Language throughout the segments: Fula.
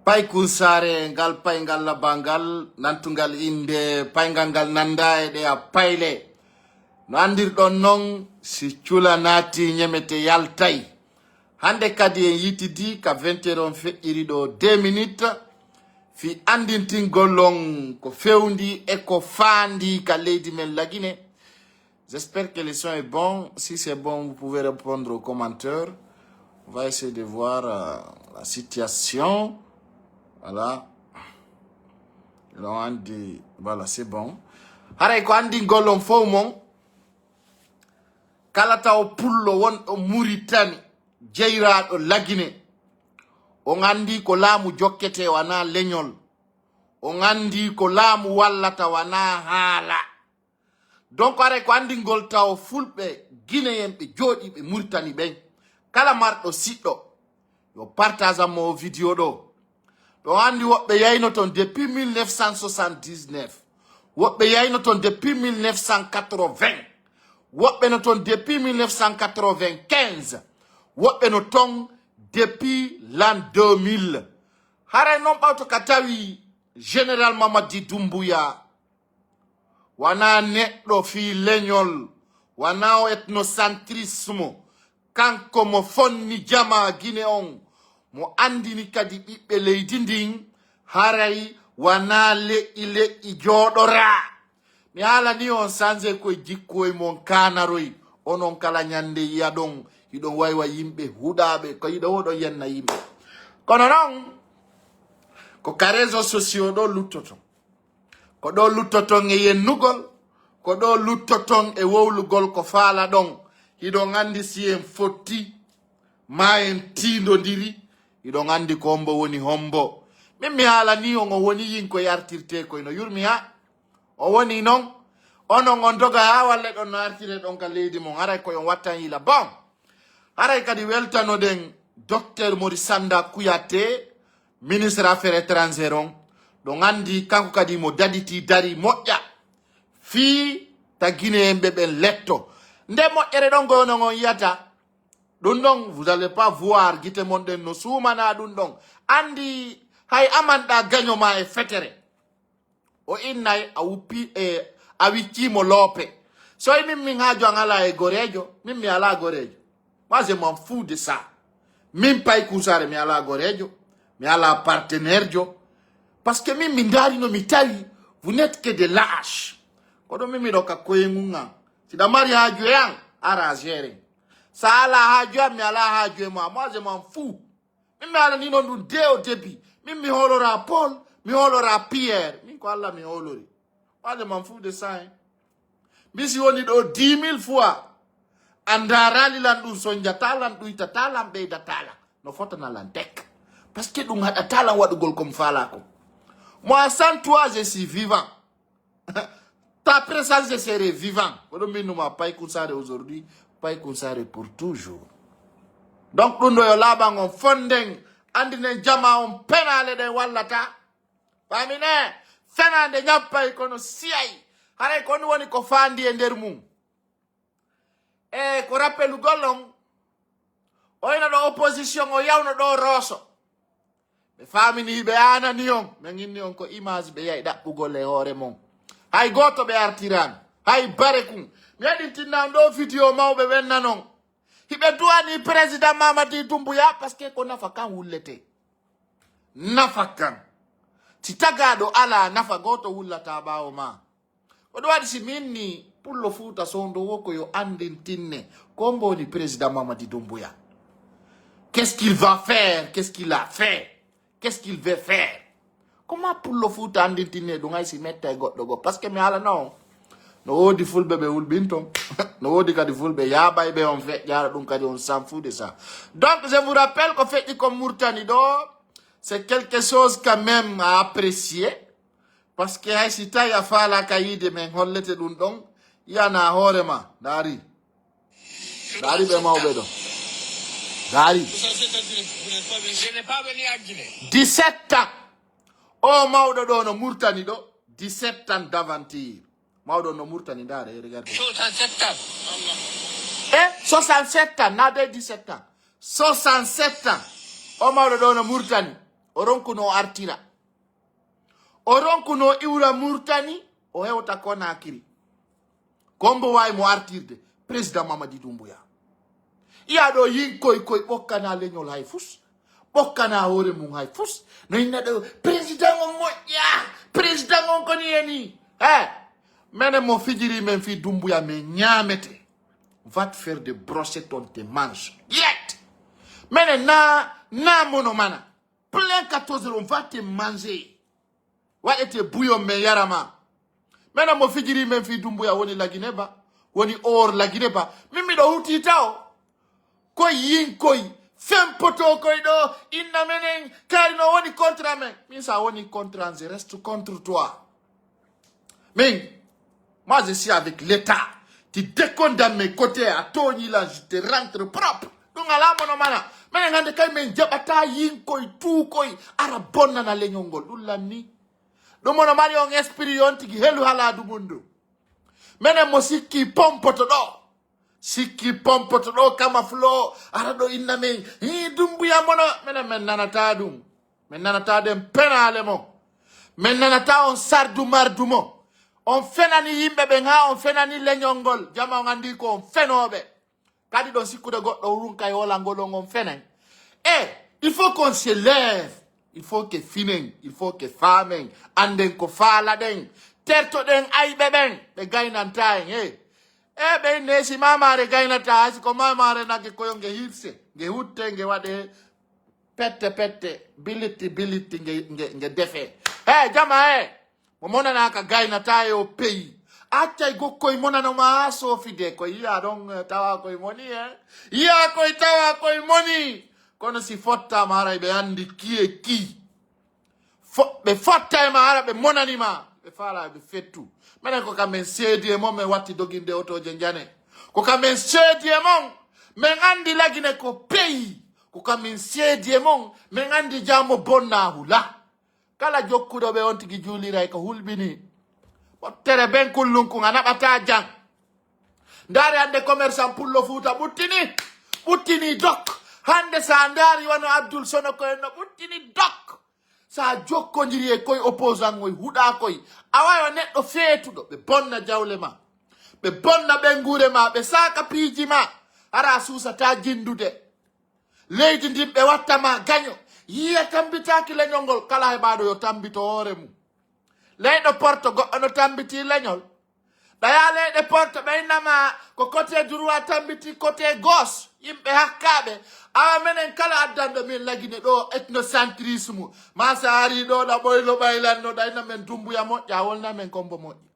Payku sare ngal payngal labangal nantungal inde payngal ngal nanda e de a payle no andirɗon non si cula naati ñemete yaltay hande kadi en yitidi ka 20h on feƴƴiri ɗo 2 minutes fi andintingol on ko fewndi e ko faandi ka leydi men Laguiné. J'espère que le son est bon. Si c'est bon, vous pouvez répondre aux commentaires. On va essayer de voir la situation. Voilà. Voilà, c'est bon. Haray ko andi golon fo mon kalata o pullo won o Mauritanie jeyraɗo Laguiné. On andi ko laamu jokkete wana leñol. On andi ko laamu wallata wana haala. Donc haray ko andi gol taw fulɓe Guinéen ɓe jooɗiɓe Mauritanie ɓen kala marɗo siɗɗo yo partage mo vidéo ɗo. On andi woɓɓe yayno ton depuis 1979 woɓɓe yayno ton depuis 1980 woɓɓe no ton depuis 1995 woɓɓe no ton depuis l'an 2000 haray non ɓawto ka tawi général Mamadi Doumbouya wana neɗɗo fi leñol wana o ethnocentrisme kanko mo fonni jama Guinée on mo andini kadi ɓiɓɓe leydi ndin haray wana leƴƴi jooɗora mi haala ni on sange koye jikkoye mon kanaroy onon kala ñande yiya ɗon hiɗon waywa yimɓe huɗaɓe ko yiɗo oɗon yenna yimɓe kono noon ko ka réseau sociaux ɗo luttoton ko ɗo luttoton e yennugol ko ɗo luttoton e wowlugol ko faala ɗon hiɗon andi si en fotti ma en tindodiri hiɗon andi ko hombo woni hombo min mi haala ni on o woni yin ko yartirte koy no yurmi ha o woni noon onon on doga ha walle ɗon no artire ɗon ka leydi mon haray koyon wattan yila bon haray kadi weltanoɗen docteur Maurice Sanda Kouyaté ministre affaires étrangères on ɗon andi kanko kadi mo daditi dari moƴƴa fii ta Guinéen ɓe ɓen letto nde moƴƴere ɗon gonon on yiyata ɗum ɗon vous allez pas voir guite mon ɗen no suumana ɗum ɗon andi hay amanɗa gagnoma e fetere o innay a wuppi a wiccimo loope so min haaju an ala e gorejo min mi ala gorejo moi je m'en fous de ça min Payku Sare mi ala gorejo mi ala partenaire jo parce que min mi darino mi tawi vous n'êtes que des lâches ko ɗo min miɗo ka koyengu an siɗa mari haaju e an ara géré sa ala haaju am mi ala haaju e moi je m'en fous min mi ala ni noon ɗum dès au début min mi holora Paul mi holora Pierre min ko Allah mi holori moi je m'en fous de ça hein. Bisi woni ɗo 10 000 fois anda ralilan ɗum sonjatalan ɗuytatalan ɓeydatalan no fotanalan dek parce que ɗum haɗatalan waɗugol comme fala ko moi sans toi je suis vivant ta présence je serai vivant ko ɗum minnuma Payku Sare aujourd'hui Payku Sare pour toujours donc ɗum ɗo yo laaɓan on fonden andinen jama on penale ɗen wallata famine fenande ñappay kono siyay haray ko woni ko faandi e nder mum e ko rappelugol on oyno ɗo opposition o yawno ɗo Rosso ɓe famini ɓe anani on min inni on ko image ɓe yahi ɗaɓɓugol e hoore mon hay goto ɓe artirani hay bare kum mi waɗi tinnan ɗo vidéo mawɓe wenna non hiɓe duwani président Mamadi Doumbouya par ce que ko nafa kan wullete nafa kan si tagaɗo ala nafa goto wullata ɓawo ma ko ɗum waɗi si min ni pullo Fuuta Sondo wo ko yo andintinne ko mboni président Mamadi Doumbouya qu'est-ce qu'il va faire qu'est-ce qu'il a fait qu'est-ce qu'il veut faire comment pullo Fuuta andintinne ɗum hay si metta e goɗɗo go par ce que mi ala non no woodi fulɓe ɓe wulɓin ton no woodi kadi fulɓe yaaɓay ɓe on feƴƴara ɗum kadi on s'en fout de ça donc je vous rappelle ko feƴƴi ko Mauritanie ɗo c'est quelque chose quand même à apprécier parce que hay si tawi a faala ka yiide men hollete ɗum ɗon yana hoorema daari ɓe mawɓe ɗo daari 17 ans o mawɗo ɗo no Mauritanie ɗo 17 ans d'aventure mawɗo no Mauritanie ndaare regarde 67 ans 67 ans na de 17 ans 67 ans o mawɗo ɗo no Mauritanie o ronkuno artira o ronkuno iwra Mauritanie o hewta Conakry kombo way mo artirde président Mamadi Doumbouya iya do yinkoy koy bokkana leñol hay fus bokkana hore mum hay fus no inna do président on moƴƴa président on koni eni mene mo fijiri men fi Doumbouya mais ñamete va te faire de brochettes on te mange direct mene na mono mana plein 14 on va te manger waɗete bouillon men yarama mene mo fijiri men fi Doumbouya woni lagineba woni or lagineba min miɗo huti taw koy yin koy fem poto koy ɗo inna menen kari no woni contre men min sa woni contre je reste contre toi mais moi je suis avec l'état tu décondamnes mes côtés à Tony là je te rentre propre donc ala mono mana menen hande kay men jaɓata yin koy tu koy ara bonnana leñol ngol ɗum lanni ɗum mono mari on esprit on tigi helu haladu mundu menen mo sikki pompoto ɗo kama flo ara ɗo inna men Doumbouya mono menen men nanata ɗum min nanata den penale mo min nanata on sardu mardu mo on fenani yimɓe ɓen ha on fenani leñol ngol jama on andi ko on fenoɓe kadi ɗon sikkude goɗɗo runka e wolangol on fenen il faut qu'on se lève il faut que finen il faut que famen anden ko faala ɗen tertoɗen ayɓe ɓen ɓe gaynanta en ɓe nesi mamare gaynata haysi ko mamare nagge koyo nge hirse nge hutte nge waɗe pette billitti nge defe jama mo monana ka gaynata e o pays accay gokkoy monanoma ha soofide ko yiya ɗon tawa koye moni yiya koye tawa koye moni kono si fottama hara ɓe andi ki e ki ɓe fotta e ma hara ɓe monanima ɓe fala ɓe fettu minen ko kam min seedi e mon min watti doginde otoje jane ko kam min seedi e mon min andi lagine ko pays ko kam min seedi e mon min andi jamo bonna hula kala jokkuɗo ɓe on tigi juuliray ko hulɓini tere ben kullunku a naɓata jang ndaari hande commerçant pullo Fuuta ɓuttini dok hande sa ndaari wano Abdoul Sono koyen no ɓuttini dok sa jokkodiri e koye opposant oy huɗa koye a wawa neɗɗo feetuɗo ɓe bonna jawle ma ɓe bonna ɓengure ma ɓe saka piiji ma ara suusata jindude leydi ndin ɓe wattama gaño yiya tambitaki leñol ngol kala heɓaɗo yo tambito hoore mum leyɗo porto goɗɗo no tambiti leñol ɗaya leyɗe porto ɓeynama ko côté droit tambiti côté gauche yimɓe hakkaɓe awa menen kala addanɗo min lagine ɗo ethnocentrisme ma sa ari ɗo ɗa ɓoylo ɓaylanno ɗayna men Doumbouya moƴƴi a wolna men kombo moƴƴi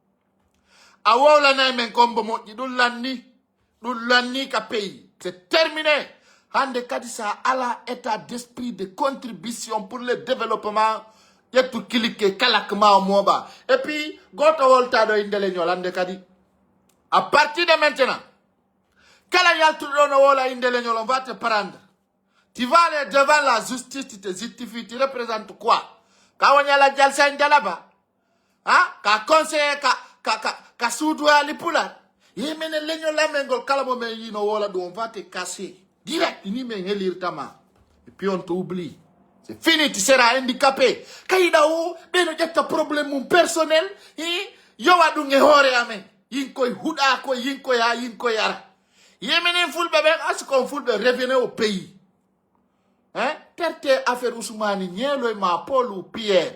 a wowlanay men kombo moƴƴi ɗum lanni ka pays c'est terminé hande kadi sa ala état d'esprit de contribution pour le développement ƴettu kilike kalak ma o mooɓa et puis goto woltaɗo inde leñol hande kadi à partir de maintenant kala yaltuɗo no wola inde leñol on va te prendre tu vas aller devant la justice tu te justifies tu représentes quoi ka woñala jalsa jalaba ka conseiller ka suudoyali pular yimene leñol lamengol kala mo men yino wola ɗum on va te casser direct ni men helirtama et puis on t'oublie. C'est fini, tu seras handicapé. Kaïda ou, ben no jetta problème mum personnel, yo wadu nge hore amen. Yinkoy huda ko yinkoy ha yinkoy ara. Yemenen fulbe ben askon fulbe revenez au pays. Terte affaire Ousmane Nielo et ma Paul ou Pierre.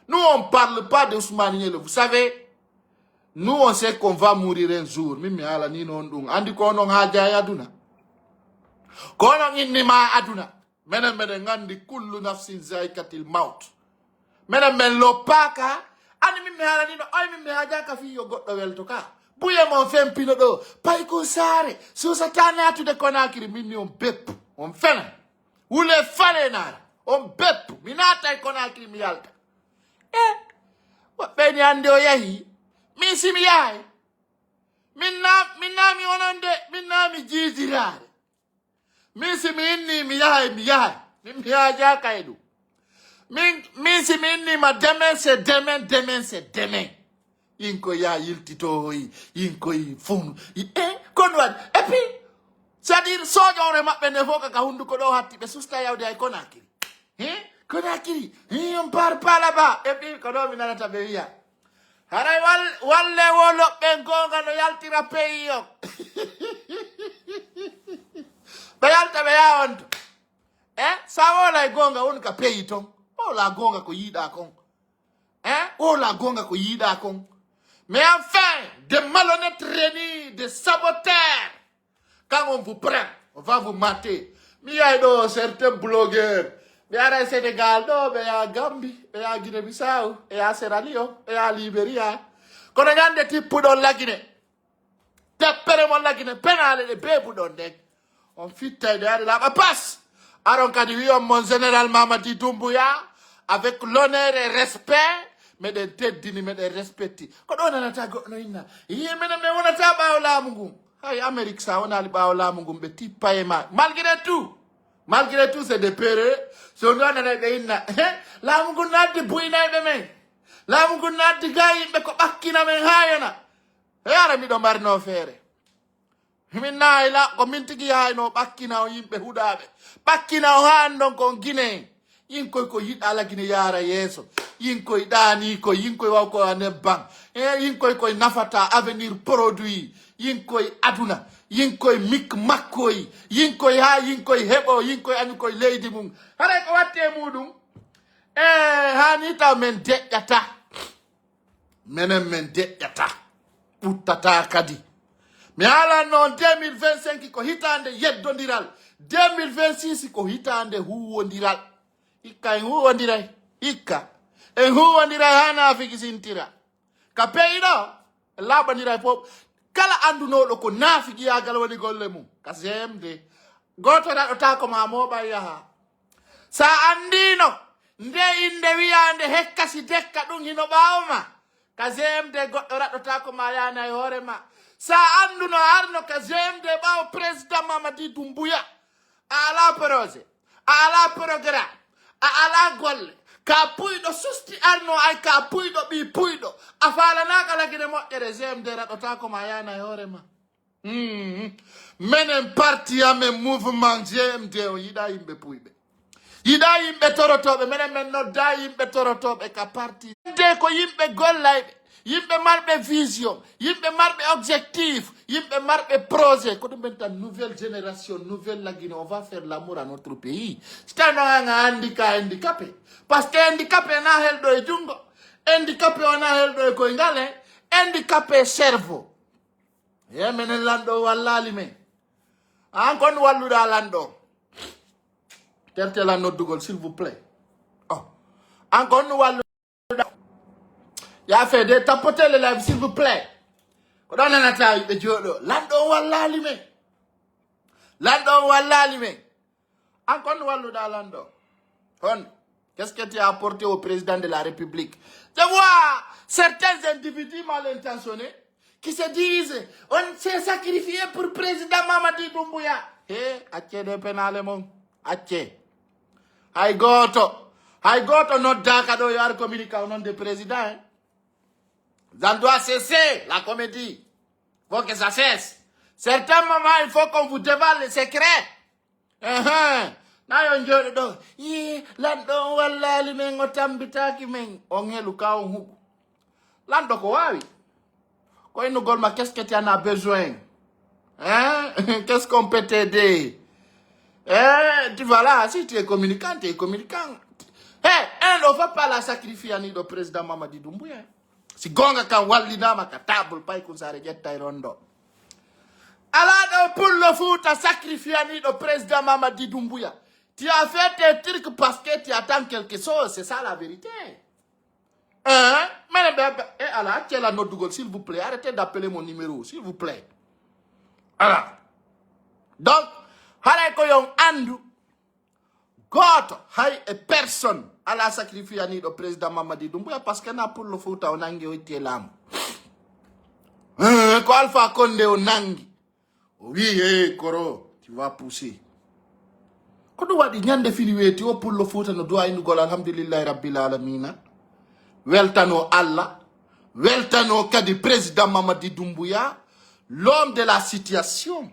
Nous on parle pas de Ousmane Nielo, vous savez. Nous on sait qu'on va mourir un jour. Mimi ala ni non dung. Andi ko non haja aduna. Kono inni ma aduna. Menen ngandi kullu nafsin zaikatil maut. Menen lopaka ani mimi hala nino ay mimi haja ka fi yo goddo welto ka. Buye mon fempino do pay ko sare so satana atude Conakry minni on bepp on fena. Wule fale nara on bepp minata e Conakry mi yalta. Wa beni ande o yahi mi simi yahi. Minna mi ononde minna mi jijirare. Misi minni mi yahay mi haja kaydu misi minni ma demain c'est demain yinko ya yiltito yinko fun kon wad et puis c'est-à-dire soƴore mabɓe ne fof kaka hunduko ɗo hatti ɓe susta yawde hay Conakry Conakry, on part pas là-bas. Et puis, quand on vient à ta pays, haray walle wolo ɓe gonga no yaltira pays yo ɓe yalta ɓe yawonto sa wola gonga woni ka pays ton wola gonga ko yiiɗa kon wola gonga ko yiiɗa kon. Mais enfin, des malhonnêtes réunis, des saboteurs, quand on vous prend, on va vous mater. Mais il y a certains blogueurs, mais il y a Sénégal, mais il y a Gambie, il y a Guinée-Bissau, il y a Sierra Leone, il y a Libéria. Quand on a des types dans la Guinée, t'appelles la Guinée, pénal les bébés dans dek. On fit derrière la passe. Alors quand il y a mon général Mamadi Doumbouya, avec l'honneur et respect, mais des têtes dini, mais des respectés. Quand on a attaqué, on a dit, il on a tabac au lamungu. Hey, Amérique, ça, on a le bas au lamungu, petit païma. Malgré tout, c'est des péreux. Si on a dit, lamungu n'a de bouina, mais lamungu n'a de gaï, mais comme akina, mais hayana. Et ara mi do marno fere. Minna ila, ko mintiki hay no bakina o yimbe hudabe. Bakina o handon kon Guinée. Yinkoy ko yida la Guinée yara yeso. Yinkoy dani ko yinkoy waw ko ane bang. Yinkoy koy nafata avenir produit. Yinkoy aduna. Yinkoy mik makkoy. Yinkoy ha yinkoy hebo yinkoy anikoy leydi mum. Hare ko watte mudum. Hanita men deƴƴata. Menen men deƴƴata. Puttata kadi. Mi ala non 2025 ko hitande yeddodiral. 2026 ko hitande huwodiral. Ikka en huwodiray. Ikka. En huwodiray hana fikisintira. Ka peyɗo laɓodiray fof. Kala andunoɗo ko nafigiyagal woni golle mum. Ka semde. Goto raɗota ko ma moɓa yaha. Sa andino. Nde inde wiyande hekkasi dekka ɗum hino ɓawma. Ka semde goɗɗo raɗota ko ma yana e hoore ma. Sa anduno arno ka semde ɓawo président Mamadi Doumbouya. A ala projet. A ala programme. A ala golle. Ka puyɗo susti arno ay ka puyɗo ɓi puyɗo. A falanaka lagine moƴƴere semde raɗota ko ma yana e hoore ma. Menen parti amen mouvement GMD o yiɗa yimɓe puyɓe. Yiɗa yimɓe torotoɓe menen men nodda yimɓe torotoɓe ka parti. Nde ko yimɓe gollayɓe. Yimɓe marɓe vision, yimɓe marɓe objectif, yimɓe marɓe projet. Ko ɗum tan nouvelle génération, nouvelle la Guinée, on va faire l'amour à notre pays. C'est un handicapé. Parce que handicapé na heldo e jungo, handicapé on a heldo e koingale, handicapé cerveau. Ye menen lando wallali men. Ankon walluda lando. Terte la noddugol s'il vous plaît. Oh. Ankon walluda. Il a fait des tapoter le live, s'il vous plaît. Quand on a attaqué de Diolo, l'ando wallali me. L'ando wallali me. Encore nous dans l'ando. Qu'est-ce que tu as apporté au président de la République? Tu vois certains individus mal intentionnés qui se disent on s'est sacrifié pour le président Mamadi Doumbouya. Eh, attié de pénale mon. Attié. I got notre dakado yar communiquer au nom du président. Hein? Ça doit cesser, la comédie. Il faut que ça cesse. Certains moments, il faut qu'on vous dévoile les secrets. Na yon do. Lando wala limengo tambitaki men. Onge luka onhu. Lando ko wawi. Ko inu golma, qu'est-ce que tu en as besoin? Hein? Qu'est-ce qu'on peut t'aider? Tu vois là, si tu es communicant, tu es communicant. On ne va pas la sacrifier ni le président Mamadi Doumbouya. Si gonga kan wallina maka table pay kun sare jetta rondo ala do pour le foot à sacrifier ni le président Mamadi Doumbouya. Tu as fait tes trucs parce que tu attends quelque chose, c'est ça la vérité. Mais ala tiens la note Google s'il vous plaît, arrêtez d'appeler mon numéro s'il vous plaît. Voilà. Donc hala ko yon andu goto hay e personne à la sacrifier ni le président Mamadi Doumbouya parce que na pour le foot on nangi oité lam. Ko Alpha Condé on nangi. Oui, Koro, tu vas pousser. Ko do wadi nyande fini weti o pour le foot no do ay ngol alhamdulillah rabbil alamin. Weltano Allah, weltano kadi président Mamadi Doumbouya, l'homme de la situation,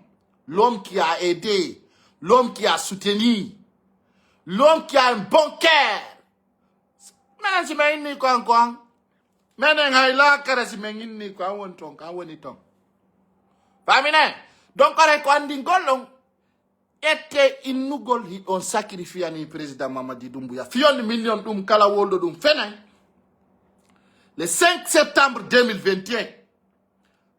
l'homme qui a aidé, l'homme qui a soutenu. l'homme qui a un bon cœur. Maintenant, si je suis quoi. Maintenant, je suis quoi. Donc, on était inugol on sacrifie ni président Mamadi Doumbouya. Fion million kala woldo fenen. Le 5 septembre 2021,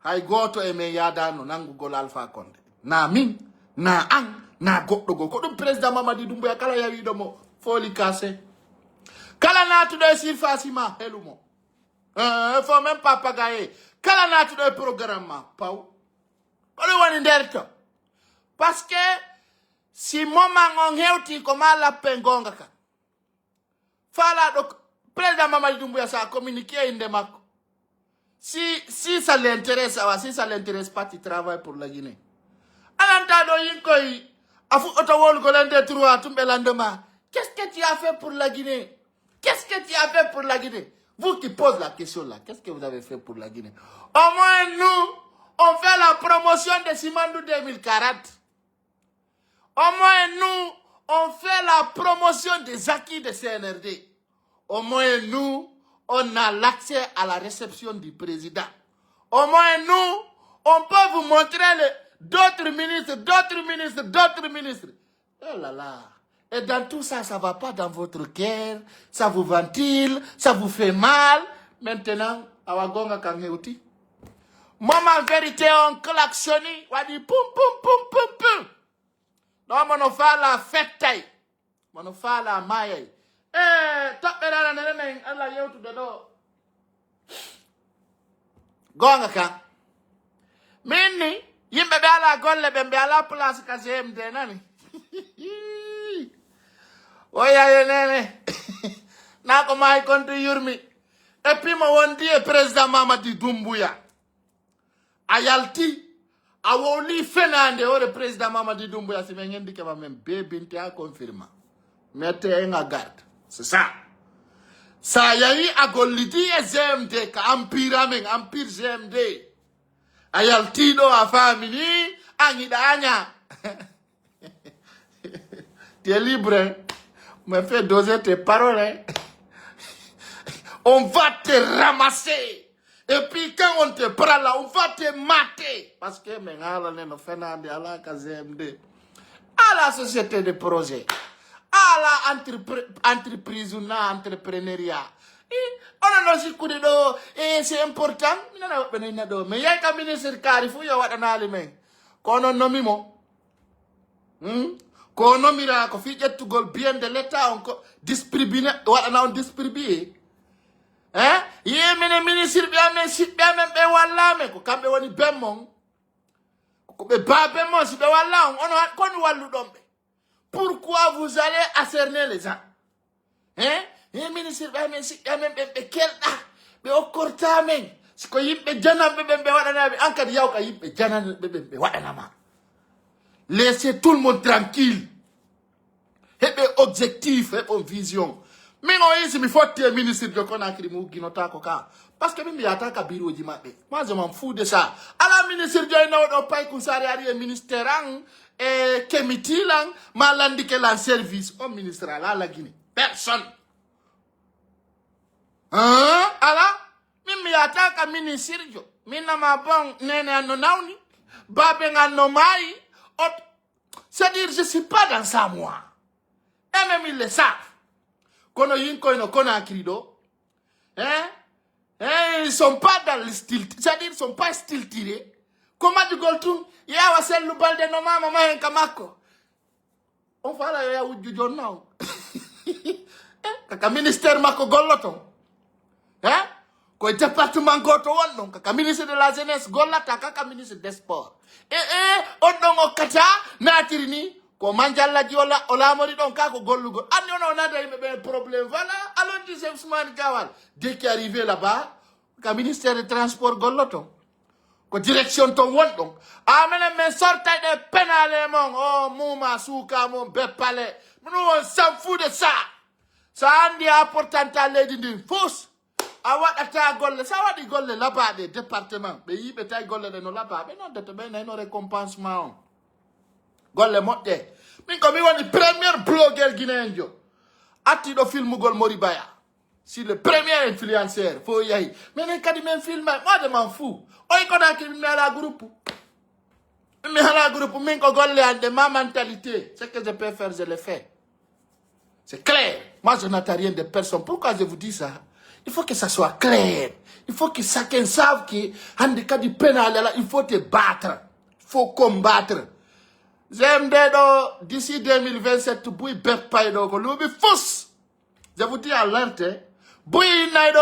hay goto e me yada no nangugol Alpha Condé. Na min, na an, na goddo go. Ko dum président Mamadi Doumbouya kala yawi do mo foli kase. Kala natu de surfacima helumo. Faut même pas pagayer. Kala natu de programme pau. Ko do woni derto. Parce que si moment on hewti ko mala pengonga ka. Fala do président Mamadi Doumbouya ça a communiqué inde makko. Si ça l'intéresse, si ça l'intéresse pas, tu travailles pour la Guinée. Alanta do yinkoy afu otowol ko lende trois tumbe landema. Qu'est-ce que tu as fait pour la Guinée? Qu'est-ce que tu as fait pour la Guinée? Vous qui posez la question là, qu'est-ce que vous avez fait pour la Guinée? Au moins nous, on fait la promotion de Simandou 2040. Au moins nous, on fait la promotion des acquis de CNRD. Au moins nous, on a l'accès à la réception du président. Au moins nous, on peut vous montrer d'autres ministres. Oh là là. Et dans tout ça, ça ne va pas dans votre cœur. Ça vous ventile, ça vous fait mal. Maintenant, awagonga kangeuti. Moment vérité, on klaxonne. On dit poum, poum, poum, poum, poum. Non, on fait la fête. On fait la maille. Top là, Allah yautu de do. Gonga ka. Mini, yimbe be ala golle be ala place ka CMD nani. Oya yenene. Na ko may kontu yurmi. Et puis mo wondi e président Mamadi Doumbouya. Ayalti awoli fenande ore président Mamadi Doumbouya si mengendi ke ba même bebinte a confirma. Mettez en garde. C'est ça. Ça y a eu à Golidi et ZMD, empire ZMD. Ayaltido a famille, Anidanya. Tu es libre, me fais doser tes paroles. On va te ramasser. Et puis quand on te prend là, on va te mater. Parce que maintenant, on est fait à la ZMD. À la société de projet. À la entreprise ou entrepreneuriat. On a aussi couru d'eau et c'est important. Mais il y a un ministre Carifou, il y a un aliment. Qu'on a nommé mo. Qu'on a nommé là, qu'on fait tout gol bien de l'État, on distribue, on distribue. Hein? Il y a un ministre bien, mais si bien, même, mais qu'on cambe on y bémon. Qu'on be pas bémon, si bien, on a l'oudombe. Pourquoi vous allez accerner les gens? Hein? Les ministres, quel mais au corta, mais ce que yimbe jana bebe wadana, encore yauka yimbe jana bebe wadana. Laissez tout le monde tranquille. Et objectif, et vision. Mais non, ici, il faut que les ministres de Conakry ou Guinota Koka. Parce que même il y a un bureau de Jimabe. Moi, je m'en fous de ça. À la ministre de Guinota, on paye Koussari, ministère, et Kemitilang, malandi que la service au ministre à la Guinée. Personne. Hein? Alors, même il y a un ministre, mina ma bon, nene anonauni, babeng anomai, c'est-à-dire, je ne suis pas dans ça, moi. Et même ils le savent. Kono yinko ino kona akrido. Hein? Ils sont pas dans le style. C'est-à-dire, ils sont pas style tiré. Comment tu goltung? Ya wasel lubal de noma mama en kamako. On va la ya ujujon now. Kaka ministère mako goloton. Hein? Ko département goto won kaka ministre de la jeunesse golata kaka ministre des sports. Odongo kata na tirini. Ko manjalla ji wala olamori don kako gollugo anyono nada yimbe problème voilà alors tu sais Ousmane Gawal dès qu'il est arrivé là-bas ka ministère des transports golloto ko direction ton won donc amene men sorta de pénale mon oh mouma souka mon bepale nous on s'en fout de ça ça andi important à lady ndi fous awata golle ça wadi golle là-bas des départements be yibe tay golle de no là-bas mais non de te ben no récompensement golle motte min ko mi woni premier blogueur guinéen jo attiɗo filmugol Moribaya si le premier influenceur fo yahi minen kadi min filma moi de m'en fous oy kodaki mi ala groupe min ko golle ande ma mentalité ce que je peux faire je le fais. C'est clair. Moi, je n'attends rien de personne. Pourquoi je vous dis ça? Il faut que ça soit clair. Il faut que chacun sache que, handicap du pénal, il faut te battre. Il faut combattre. J'aime d'ici 2027, bouille bête pas donc loubi fous. Je vous dis alerte. Bouille naido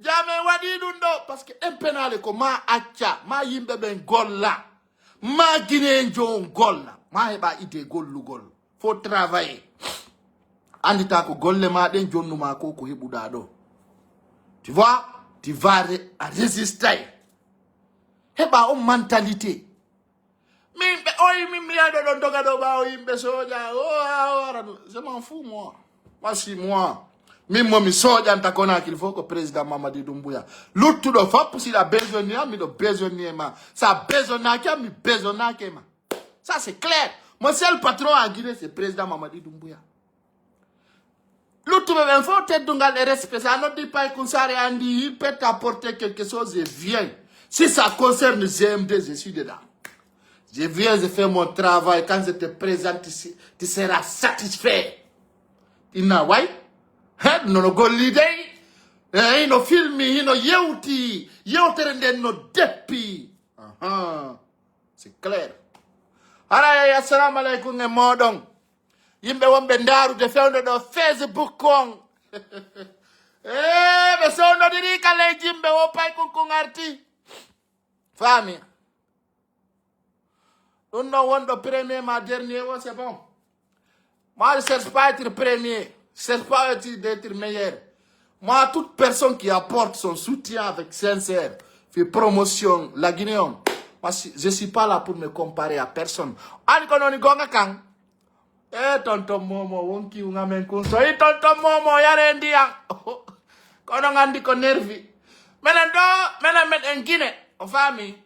jamais wadi dundo parce que un pénal ko ma acha, ma yimbe ben golla. Ma guinéen jon golla. Ma heba ide gollu gol. Faut travailler. Andita ko golle ma den jonnu ma ko ko hebuda do. Tu vois, tu vas résister. Heba o mentalité. Mimbe oy mimbe ya do doga do ba o yimbe soja. Je m'en fous moi. Moi si moi. Même moi mi soja ntakona qu'il faut que président Mamadi Doumbouya. L'autre do fop si la besoin mi do besoin ma. Ça besoin na mi besoin na ma. Ça c'est clair. Moi c'est le patron à Guinée c'est président Mamadi Doumbouya. L'autre me faut peut-être donc le respect. Ça ne dit pas qu'on s'arrête Andy, il peut t'apporter quelque chose et viens. Si ça concerne GMD, je suis dedans. Je viens, je fais mon travail. Quand je te présente ici, tu seras satisfait. Il n'a pas. Non, go l'idée. Il no filmi, il no yeuti. Yeuterende no depi. C'est clair. Alay, assalamu alaikum et modon. Yimbe wombe ndaru de fewndo do Facebook kong. Be sono diri kale jimbe wo pay kun arti. Fami. On no wondo premier ma dernier wo c'est bon. Moi je cherche pas à être premier, je cherche pas à être meilleur. Moi toute personne qui apporte son soutien avec sincère, fait promotion la Guinéenne. Je suis pas là pour me comparer à personne. Ani kononi gonga kang. Tonton Momo wonki unga menkunso. Tonton Momo yare ndia. Kono ngandi ko nervi. Menen met en Guinée. O fami.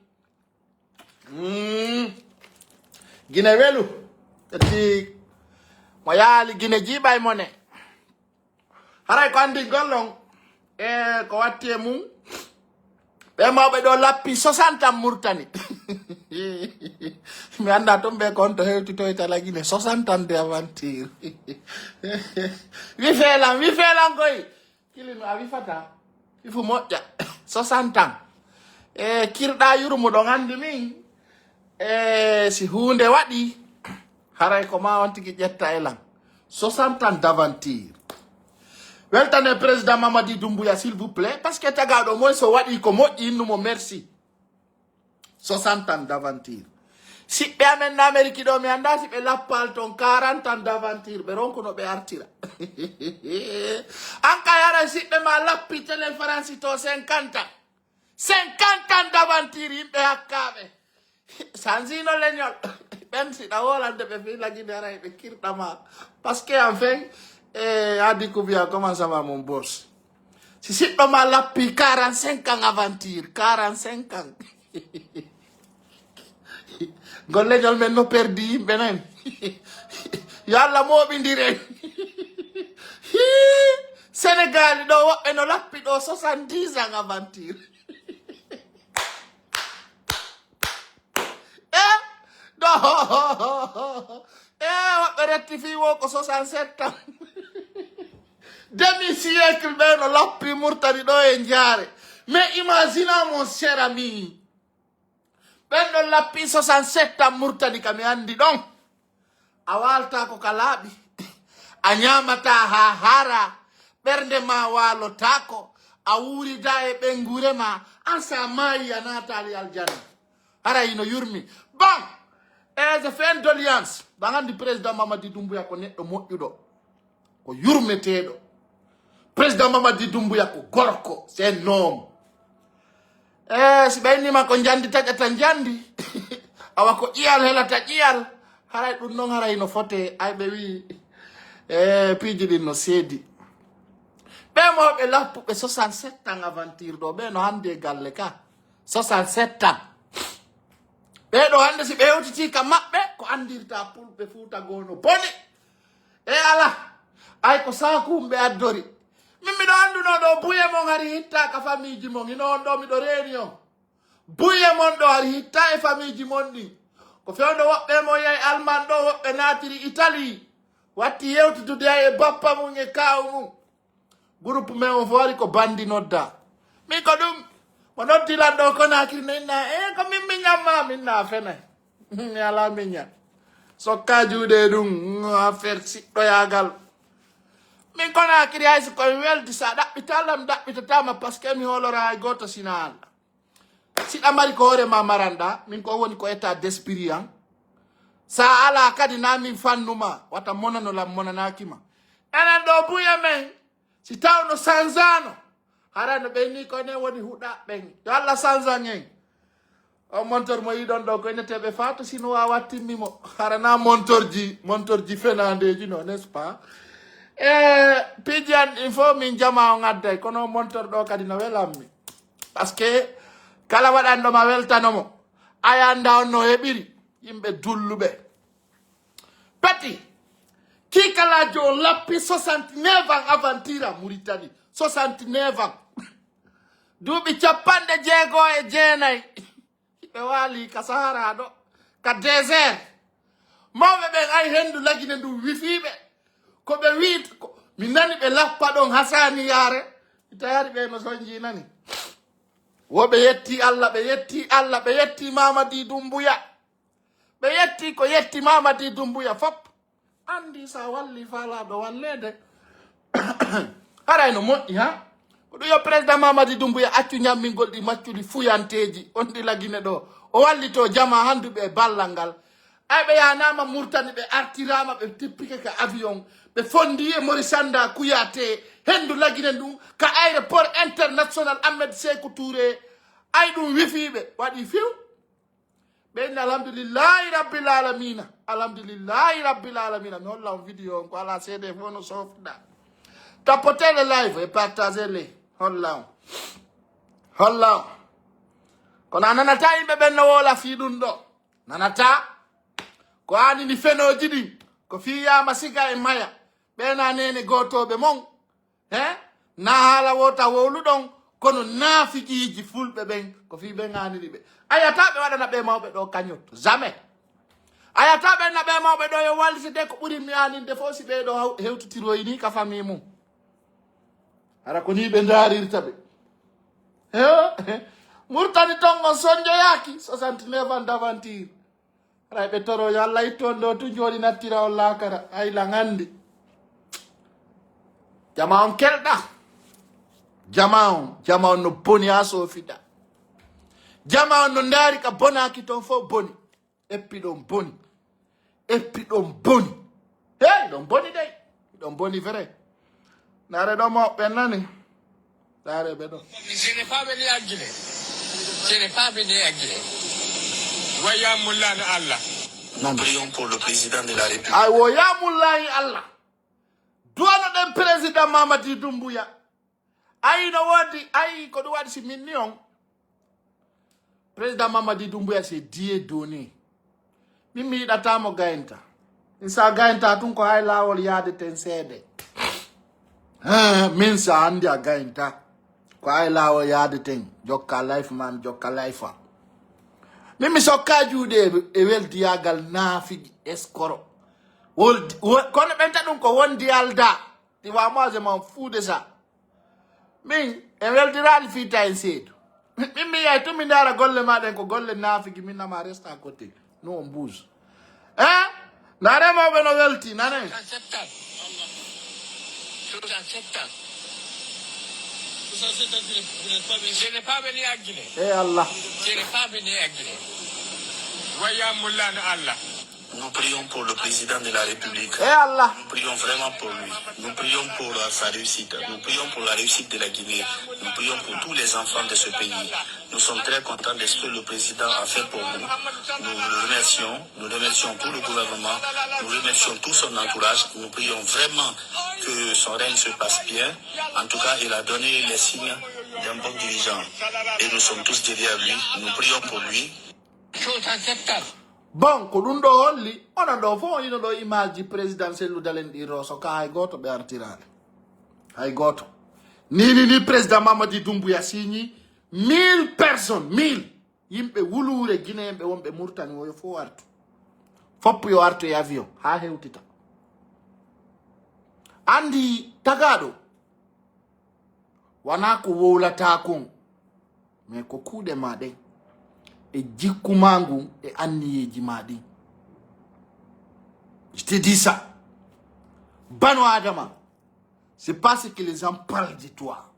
Guinée welu. Tati moyali Guinée jibay mone. Haray ko andi gollong. Ko watte mum. Be mawbe do lappi 60 murtani. Mi anda tombe konto hewtito la Guinée 60 ans d'aventure. Mi felan koy. Kilino avi fata. Il faut moja 60 ans. Kirda yurumu do ngandi min. Si hunde wadi. Haray ko ma wanti ki jetta elan. 60 ans d'aventure. Weltane président Mamadi Doumbouya s'il vous plaît parce que tagado mo so wadi ko moji numo merci. 60 ans d'aventure. Si be amen Amérique do mi anda si be lappal ton 40 ans d'aventure be ronko no be artira. Anka yara si be ma lappi tele France to 50 ans. 50 ans d'aventure yimbe hakkabe. Sanzino leñol. Ben si da Hollande be fi la Guinée be kirtama parce que enfin a découvert comment ça va mon boss. Si c'est pas mal la 45 ans aventure, 45 ans. Golle jol men no perdi benen. Yalla mo bindire. Sénégal do e no lappi do 70 ans aventure. No. Rettifi wo ko 67 ans. Demi-siècle ben no lappi murtani do e ndiare. Mais imagine mon cher ami. Ben no lappi 67 ans murtani kami andi don. Awalta ko kalabi. Anyamata hara. Bernde ma walo tako. Awuri da e bengure ma. Ansa mai anatali aljana. Hara ino yurmi. Bon. Je fais une doléance. Dans le président Mamadi Doumbouya connaît le mot yudo. Ko yurmetedo. Président Mamadi Doumbouya ko gorko. C'est un homme. Si ben ni ma ko njandi tajata njandi. Awako iyal helata iyal. Haray dun non haray no fote ay be wi. Pijidi no sedi. Be mo be la pour 67 ans aventure do be no hande galle ka. 67 ans. ɓeɗo hande si ɓe hewtiti ka maɓɓe ko andirta pulɓe Fuuta gono boni e ala ay ko sakumɓe addori min miɗo anduno ɗo buye mon hari hitta ka famille mon ino on ɗo miɗo reeni on buye mon ɗo hari hitta e famille mon ɗin ko fewdo woɓɓe mo yahi Allemagne ɗo woɓɓe naatiri Italie watti yewtutude e bappa mum e kawu mum groupe men o fo wari ko bandi nodda min ko ɗum mo noddilan ɗo Conakry nayna ko min mi ñamma min na fene mi ala mi ñam sokka juuɗe ɗum affaire siɗɗoyagal min Conakry hay so koye weldi sa ɗaɓɓitallam ɗaɓɓitatama par ce que mi holora hay goto sina Allah siɗa mari ko hoorema maranɗa min ko woni ko état d' esprit an sa ala kadi na min fannuma wata monanolam monanakima enen ɗo buya men si tawno sanzano harano ɓenni ko enen woni huɗa ɓen yo Allah sanzan en o montor mo yiɗon ɗo ko eneteɓe fato sino wawa timmimo harana montorji fenandeji no n'est ce pas pidian il faut min jama o gadday kono montor ɗo kadi no welammi par ce que kala waɗanɗoma weltanomo ayanda on no heɓiri yimɓe dulluɓe pati kikalajo o lappi 69 ans aventure Mauritanie 69 ans duuɓi 69 ɓe waali ka Sahara ɗo ka désert mawɓe ɓen ay hendu lagine ndu wifiɓe ko ɓe wi mi nani ɓe lappa ɗon hasani yaare tayari ɓe no soñji nani woɓe yetti Allah ɓe yetti Allah ɓe yetti Mamadi Doumbouya ɓe yetti ko yetti Mamadi Doumbouya fop andi sa walli falaɗo wallede haray no moƴƴi ha ko ɗum yo président Mamadi Doumbouya accu ñammingol ɗi maccuɗi fuyanteji on ɗi lagine ɗo o wallito jama handuɓe e ballal ngal ay ɓe yanama Mauritanie ɓe artirama ɓe tippike ka avion ɓe fondi e Morisanda Kouyaté hendu lagine ɗum ka aéroport international Ahmed Sékou Touré ay ɗum wifiɓe waɗi few ɓenni alhamdulillahi rabbil alamina alhamdulillahi rabbil alamina mi holla on vidéo on ko ala seede fo no sofɗa tapote le live et partagez le holla on kono a nanata yimɓe ɓen no wola fi ɗum ɗo nanata ko anini fenoji ɗin ko fiyama siga e maya ɓena nene gotoɓe mon na haala wota wowluɗon kono naafiqiji fulɓe ɓen ko fi ɓen aniri ɓe ayata ɓe waɗana ɓe mawɓe ɗo kañot jamais ayata ɓe na ɓe mawɓe ɗo yo wallitide ko ɓuuri mi aninde fo si ɓe ɗo hewtotiroyni ka famille mum ara ko ni ɓe darirta ɓe Mauritanie ton on soñjoyaki 69 ans d'aventure aray ɓe toroyo Allah itton ɗo tu jooɗi nattira on lakara ayla gandi jama on kelɗa jama on no boni ha sofiɗa jama on no daari ka bonaki ton fof boni eppi ɗon boni hey ɗon boni dey ɗon boni vrai nare ɗo moɓɓe nani nare ɓe ɗo Ce n'est pas venu à Guinée. Allah. Nous prions pour le président de la République. Ay woyamullahi Allah. Duwano ɗen président Mamadi Doumbouya. Ay no wodi ay ko ɗum waɗi si minni on. Président Mamadi Doumbouya c'est Dieu donné. Min mi yiɗatamo gayinta. Min sa gayinta tun ko hay lawol yaade ten seede. Min sa andi a gayinta. Ko ay lawol yaade ten jokka life man jokka life am. Min mi sokka juuɗe e weldiyagal naafigi escoro kono ɓenta ɗum ko wondi alda ɗi moi je m'en fous de ça min en weldirali fiita en seedu min mi yey tumi ndara golle maɗen ko golle naafigi min nama resta à côté nous on bouge naremoɓe no welti nane Je n'ai pas venu à Guinée. Eh Allah. Je n'ai pas venu à Guinée. Allah. Nous prions pour le président de la République. Eh Allah. Nous prions vraiment pour lui. Nous prions pour sa réussite. Nous prions pour la réussite de la Guinée. Nous prions pour tous les enfants de ce pays. Nous sommes très contents de ce que le président a fait pour nous. Nous le remercions. Nous remercions tout le gouvernement. Nous remercions tout son entourage. Nous prions vraiment que son règne se passe bien. En tout cas, il a donné les signes d'un bon dirigeant. Et nous sommes tous derrière lui. Nous prions pour lui. chose acceptable. Bon, ko ɗum ɗo holli onon ɗo fof ino ɗo image présidentiel dalen ɗi roso ka hay goto ɓe artirade hay goto ni président Mamadi Doumbouya signi 1000 personnes 1000 yimɓe wulure guinéen ɓe wonɓe Mauritanie oyo fof artu foppo yo artu e avion ha hewtita andi tagaɗo wana ko wowlata kon mais ko kuuɗe ma ɗen et jikuma ngu e anniyeji ma ɗin. Je te dis ça. Bano Adama, c'est pas ce que les gens parlent de toi,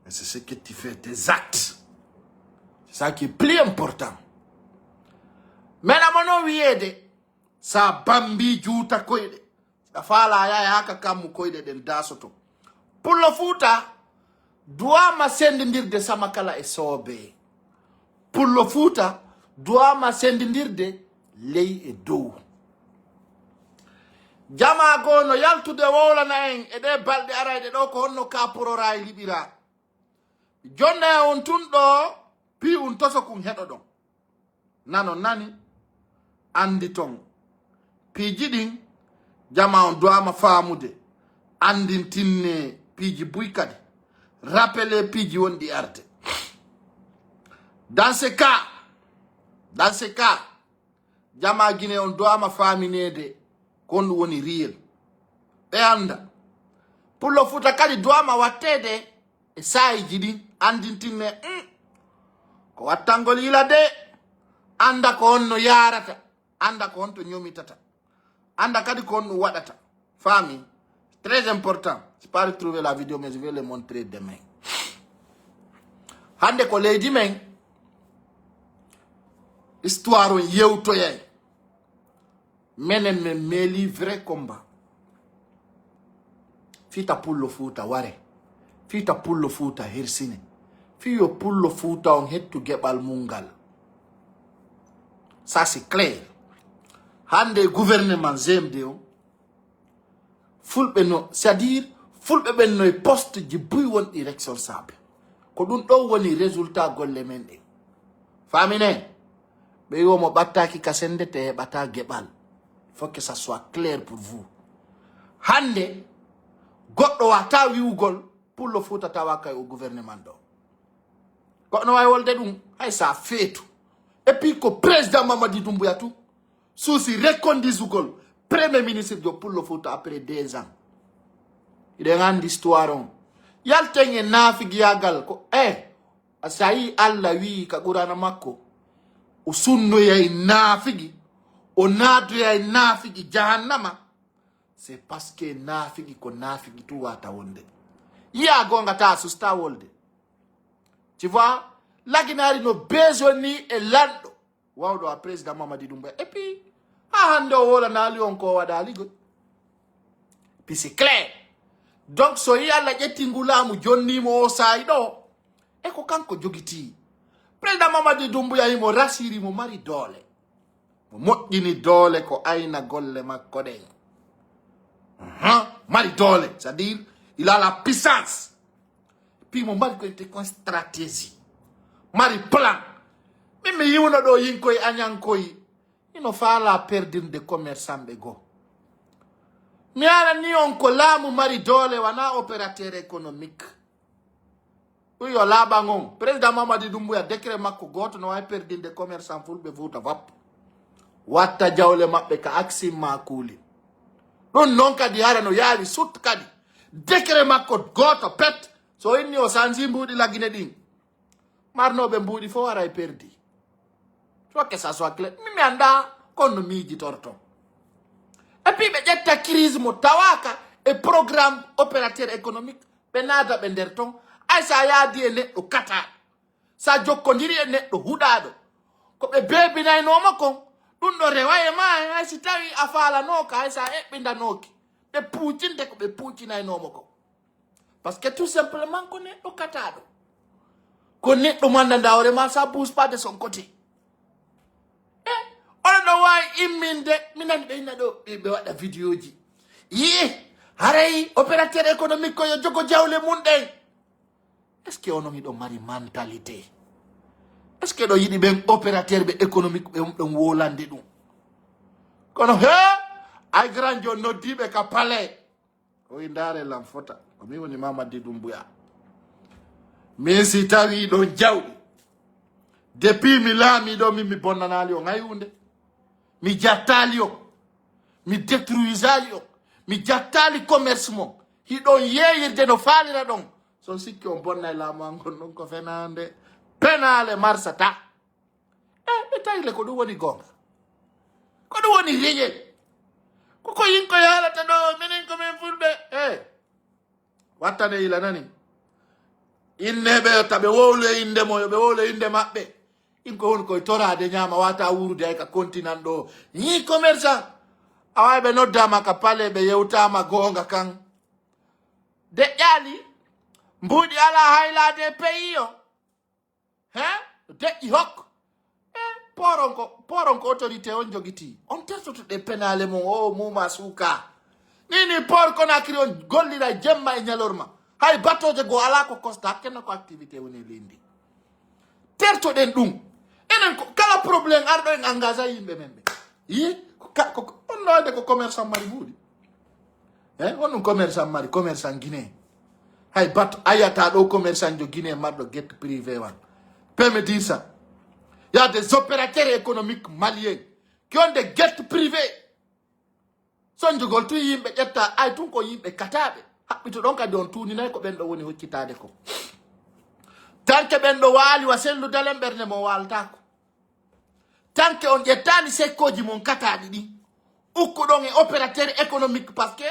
mais c'est ce que tu fais, tes actes. C'est ça qui est plus important. Mais la mono wiede, sa bambi juuta koyde, sa fala ya haka kamu koyde den dasoto. Pour le Fouta, doit ma sendirde samakala e sobe. Pour le Fouta, doit ma sendirde ley e dow. Jama gono yaltude wowlana en e de balde arayde ɗo ko honno kaporora e liɓira. Jonne on tun ɗo pi un toso kun heɗo ɗon. Nano nani andi ton. Piiji ɗin jama on doama faamude. Andin tinne piiji buy kadi. Rappele piiji wonɗi arde. Dans ce cas, jama Guinée on doama faaminede kon woni riel. Ɓe anda. Pour le Fouta kadi doama wattede e sayiji ɗin andintinne ko wattangol yila de anda ko honno yarata anda ko honto ñomitata anda kadi ko honno waɗata fami très important. Je pas retrouver la vidéo mais je vais le montrer demain. Hande ko leydi men histoire on yewtoyay menen men meli vrai combat fita pour le Fouta ware fita pour le Fouta hersine fiyo pour le Fouta on hettu gebal mungal. Ça c'est clair. Hande gouvernement zemde on fulɓe no c'est-à-dire fulɓe ɓen no e poste ji buy won ɗi responsable ko ɗum ɗo woni résultat golle men ɗen famine ɓe wiwomo ɓattaki kasende te heɓata geɓal. Il faut que ça soit clair pour vous. Hande goɗɗo wata wiwugol pour le Fouta tawa kay au gouvernement ɗo goɗɗo wawi wolde ɗum hay sa feetu et puis ko président Mamadi Doumbouya tout suusi reconduisugol premier ministre jo pour le Fouta après 2 ans. Iɗen andi histoire on yalten e naafigiyagal ko sa yi Allah wi ka ɓurana makko o sunnoyay naafigi o naadoyay naafigi jahannama. C'est parce que naafigi ko naafigi tu wata wonde yiya gonga ta susta wolde. Tu vois laginari no besoin ni e lanɗo wawɗo a président Mamadi Doumbouya et puis ha hande o wola naali on ko waɗa ligol. Puis c'est clair. Donc so yi Allah ƴetti ngu laamu jonnimo o saayi ɗo e ko kanko jogiti. Président Mamadi Doumbouya imo rasiri mo mari doole mo moƴƴini doole ko ayna golle makko ɗen. Mari doole c'est-à-dire il a la puissance. Puis mo mari ko stratégie mari plan. Min mi yiwno ɗo yinkoye añankoye ino faala perdinde commerçant ɓe goo. Mi ala ni on ko laamu mari doole wana opérateur économique. Uyo laaɓan on président Mamadi Doumbouya décret makko goto no wawi perdinde commerçant fulɓe Fouta wappo watta jawle maɓɓe ka axim ma kuuli. Ɗum noon kadi hara no yaari sut kadi décret makko goto pet so inni o sanji mbuuɗi lagine ɗin marnoɓe mbuuɗi fo wara e perdi. Faut que ça soit clair. Mi anda kon no miiji torton. Et puis ɓe ƴetta crise mo tawaka e programme opérateur économique ɓe naada ɓe nder ton ay sa yaadi e neɗɗo kataɗo sa jokkodiri e neɗɗo huɗaɗo ko ɓe beebinaynoma kon ɗum ɗo rewa e ma hay si tawi a faalanoka hay sa eɓɓindanoki ɓe puucinte ko ɓe puucinaynoma kon parce que tout simplement ko neɗɗo kataɗo ko neɗɗo mandanda hoorema ça bouge pas de son côté. Oɗo ɗo wawi imminde minani ɓe hinna ɗo ɓe waɗa vidéo ji yiye haray opérateur économique ko yo jogo jawle mun ɗen. Est ce que onon hiɗo mari mentalité? est-ce que do yidi ben opérateur be économique be dum wolande dum kono he ay grand jo noddibe ka palais o indare lam fota o mi woni Mamadi Doumbouya mais si tawi do jawdi depuis mi laami do mi bonnanali o ngayunde mi jattali o mi détruisali o mi jattali commerce mo hiɗon yeyirde no faalira ɗon son sikki on bonna e laamu an gon ɗon ko fenande penale marsata ɓe tawile ko ɗum woni gonga ko ɗum woni riƴel koko yinko yalata ɗo minen komin fulɓe wattane ila nani inneɓe taɓe wowle inde moyo ɓe wowle inde maɓɓe inko woni koye torade ñama wata wurude ay ka continent ɗo ni commerçant awawi ɓe noddama ka pale ɓe yewtama gonga kan deƴƴali mbuɗi ala haylade pays o deƴƴi hokk poron ko autorité on jogiti on tertotoɗe penale mum o muma suuka nini port Conakry on gollira jemma e ñalorma hay battoje go ala ko costa hakkenno ko activité woni lendi tertoɗen ɗum enen ko kala probléme arɗo en engagé yimɓe men ɓe yi on noode ko commerçant mari buuɗi on ɗum commerçant mari commerçant guinéen hay batto ayata ɗo commerçant jo guinéen marɗo guette privé wan peut me dire ça il y a des opérateurs économiques maliens qui ont des guettes privées son jogol tu yimɓe ƴetta ay tun ko yimɓe kataɓe haɓɓito ɗon kadi on tuninay ko ɓen ɗo woni hoccitade ko tanke ɓen ɗo waali wa selludalen ɓernde mo waltako tanke on ƴettani sekkoji mon kataɗi ɗi ukkuɗon e opérateur économique par ce que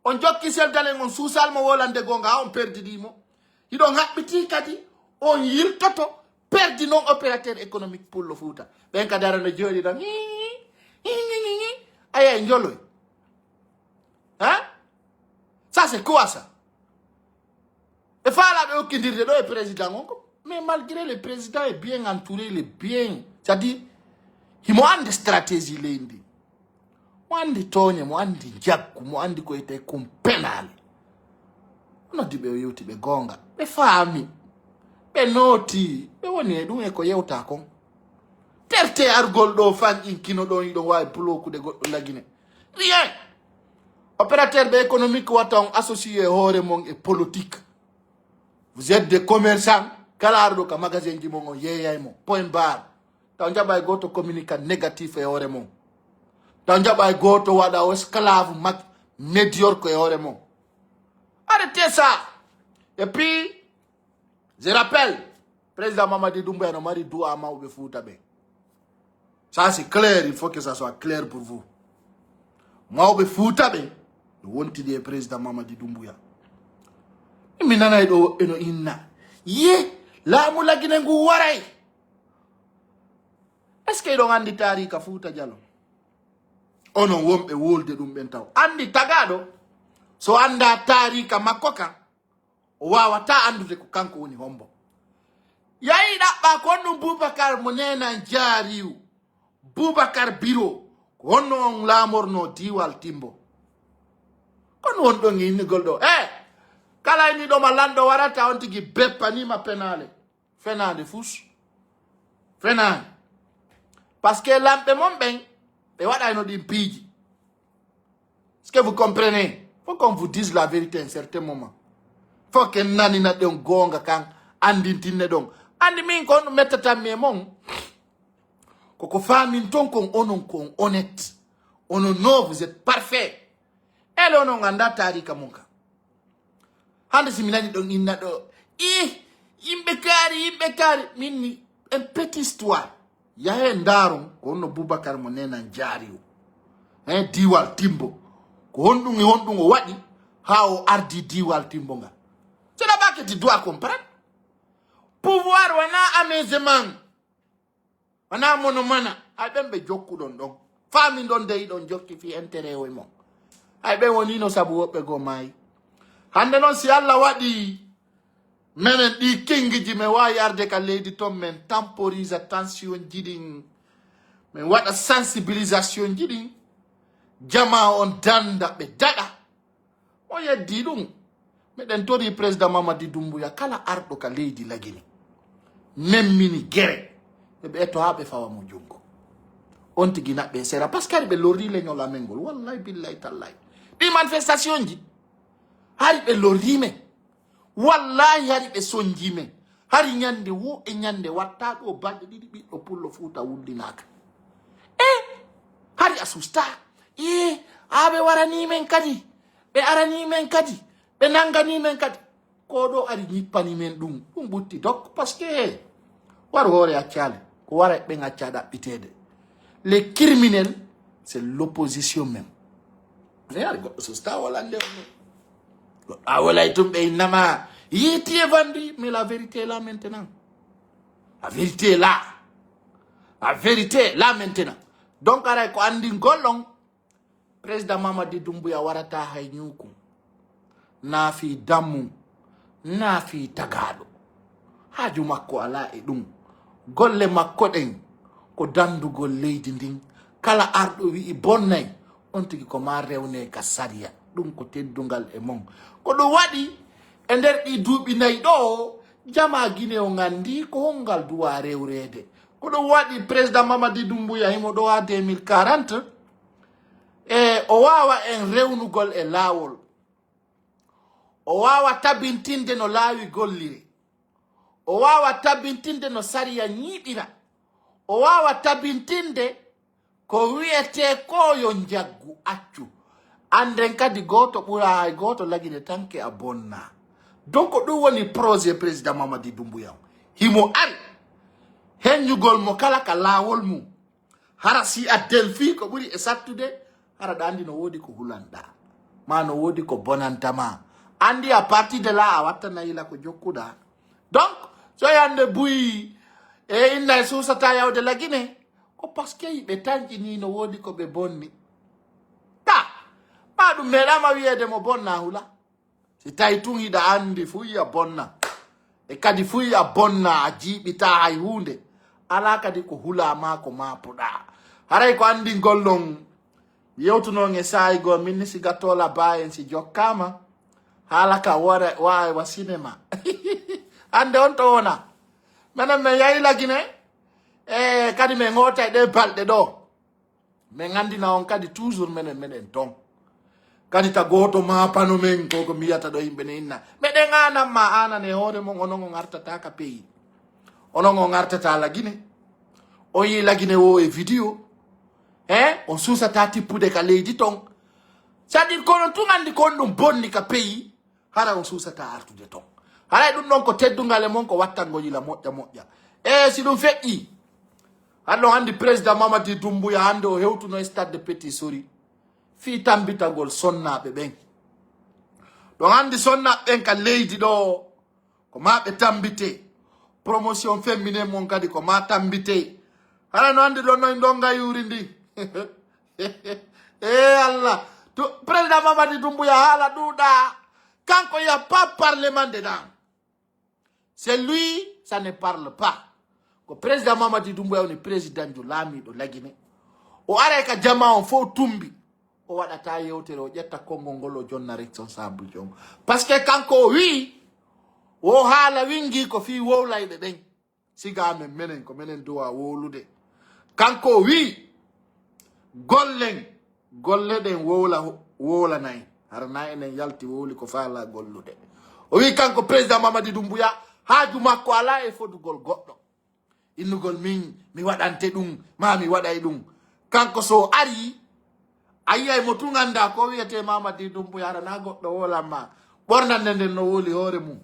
on jokki seldalen on suusalmo wolande gonga ha on perdidimo hiɗon haɓɓiti kadi on yiltoto perdi non opérateur économique pour le Fouta ɓen kadi arano jooɗi ɗon aya e joloy ça c'est quoi ça e faalaɓe hokkidirde ɗo e président on ko mais malgré le président est bien entouré il est bien c'est-à-dire himo andi stratégie leydi mo andi tooñe mo andi jaggu mo andi ko yete kum penale noddi ɓe yewti ɓe gonga ɓe faami ɓe nooti ɓe woni e ɗum e ko yewta kon terte argol ɗo fanƴin kino ɗon yiɗon wawi blokude goɗɗo lagine rien opérateur ɓe économique watta on associé hoore mon e politique vous êtes des commerçants kala arɗo ka magasin ji mon on yeeyay mo point barre taw jaɓa e goto communicat négatif e hoore mon taw jaɓa e goto waɗa o esclave médiocre e hoore mon arrêtez ça et puis je rappelle président Mamadi Doumbouya no mari du'a mawɓe Fouta ɓe ça c'est clair il faut que ça soit clair pour vous mawɓe Fouta ɓe wontidi e président Mamadi Doumbouya mi nanay ɗo eno inna ye laamu lagine ngu waray est ce que iɗon andi tarika Fouta Diallo onon wonɓe wolde ɗum ɓen taw andi tagaɗo so anda tarika makko kan o wawata andude ko kanko woni hombo yayi ɗaɓɓa ko on ɗum Boubacar mo nenan jaariw Boubacar Biro ko honno on laamorno diwal Timbo kono won ɗon innigol ɗo kala ni ɗoma lanɗo warata on tigi beppanima penale fenade fus fenade par ce que lamɓe mon ɓen ɓe waɗayno ɗin piiji est ce que vous comprenez faut qu'on vous dise la vérité à un certain moment faut que nanina ɗon gonga kan andintinne ɗon andi min ko on mettatanmi e mon koko famin ton kon onon kon honnête onon no vous êtes parfait ele onon anda tarika mon ka hande si mi nani ɗon inna ɗo yimɓe kaari minni en petite histoire yahe ndaron ko honno Boubacar mo nenan jaari o diwal Timbo ko honɗum e honɗum o waɗi ha o ardi diwal Timbo nga c'est là-bas que tu dois comprendre pouvoir wana amusement wana mono mana hay ɓen ɓe jokkuɗon ɗon famin ɗon deyi ɗon jokki fi intérêt o e mon hay ɓen wonino saabu woɓɓe go maayi hande noon si Allah waɗi menen ɗi kengiji min wawi arde ka leydi ton min temporise tension jiɗin min waɗa sensibilisation jiɗin jama on danda ɓe daɗa o yeddi ɗum miɗen tori président Mamadi Doumbouya kala arɗo ka leydi lagini memmini guere be to habe fawa mo jungo on tigi naɓe sera parce que be lorri leñol amengol wallahi billahi tallahi ɗi manifestation ji hari ɓe lorrime wallahi hari ɓe sonjime hari ñande wo e ñande watta ɗo balɗe ɗiɗi ɓiɗɗo pullo fuuta wuldinaka hari asusta aɓe waranimen kadi ɓe aranimen kadi ɓe nanganimen kadi ko ɗo ari ñippanimen ɗum ɓutti dok parce que war hoore accale ko wara ɓe gacca ɗaɓɓitede les criminels c'est l'opposition même ari goɗɗo susta walande on a walay tum ɓe innama yiti e vendu mais la vérité est là maintenant la vérité est là la vérité est là maintenant donc aray ko andi gollon président Mamadi Doumbouya warata hay ñukum naafi dammu naafi tagaɗo haaju makko ala e ɗum golle makko ɗen ko dandugol leydi ndin kala arɗo wi'i bonnay on tigi ko ma rewne ka sariya ɗum ko teddungal e mon ko ɗum waɗi e nder ɗi duuɓi nayi ɗo jama guine o gandi ko hongal duwa rewrede ko ɗum waɗi président Mamadi Doumbouya himo ɗo ha 2040 e o wawa en rewnugol e laawol o wawa tabintinde no laawi golliri o wawa tabintinde no sariya ñiiɓira o wawa tabintinde ko wiyete ko yo jaggu accu anden kadi goto ɓura hay goto lagine tanke a bonna donc ɗum woni projet président Mamadi Doumbouya himo ari heññugol mo kala ka laawol mum hara si a delfi ko ɓuri e sattude hara ɗa andi no woodi ko hulanɗa ma no woodi ko bonantama andi à partir de là a wattanayila ko jokkuɗa donc so yande buyi e inna e susata yawde lagine ko parce que yiɓe tanƴini no woodi ko ɓe bonni ta ma ɗum meeɗama wiyede mo bonna hula si tawi tun hiɗa andi fuya bonna e kadi fuya bonna a jiiɓita hay hunde ala kadi ko hulama ko mapuɗa haray ko andi gollon yewtunon e sayigo min si gattola ba en si jokkama haala ka wawi wa cinéma ande on to wona minen min yahi lagine e kadi min gota e ɗe balɗe ɗo min gandina on kadi toujours minen ton kadi ta goto mapano men koko miyata ɗo yimɓe ne inna meɗen ananma anane hoore mon onon o gartata ka pays onon o gartata lagine o yi lagine wo e vidéo on susata tippude ka leydi ton c'est-à-dire kono tun andi kon ɗum bonni ka pays hara on susata artude ton haray ɗum ɗon ko teddungal e mon ko wattangoyila moƴƴa moƴƴa e si ɗum feƴƴi haɗon andi président Mamadi Doumbouya hande o hewtuno e stade Petit Sori fi tambitagol sonnaɓe ɓen ɗon andi sonnaɓe ɓen ka leydi ɗo ko maɓe tambite promotion féminin mon kadi ko ma tambite hara no andi ɗon noy ɗon gayuri ndi Allah président Mamadi Doumbouya haala ɗuɗa kanko il y a pas parlement dedans c'est lui ça ne parle pas ko président Mamadi Doumbouya woni président jo laamiɗo lagine o ara ka jama on fo tumbi o waɗata yewtere o ƴetta konngol ngol o jonna responsable jon par ce que kanko o wi o haala wingi ko fi wowlayɓe ɓen siga men menen ko menen duwa wowlude kanko o wi golle ɗen wowlanayi harana enen yalti wowli ko faala gollude o wi kanko président Mamadi Doumbouya haaju makko ala e fodugol goɗɗo innugol mi waɗante ɗum ma mi waɗay ɗum kanko so ari a yiyay mo tun anda ko wiyete Mamadi Doumbouya harana goɗɗo wolanma ɓornande nden no woli hoore mum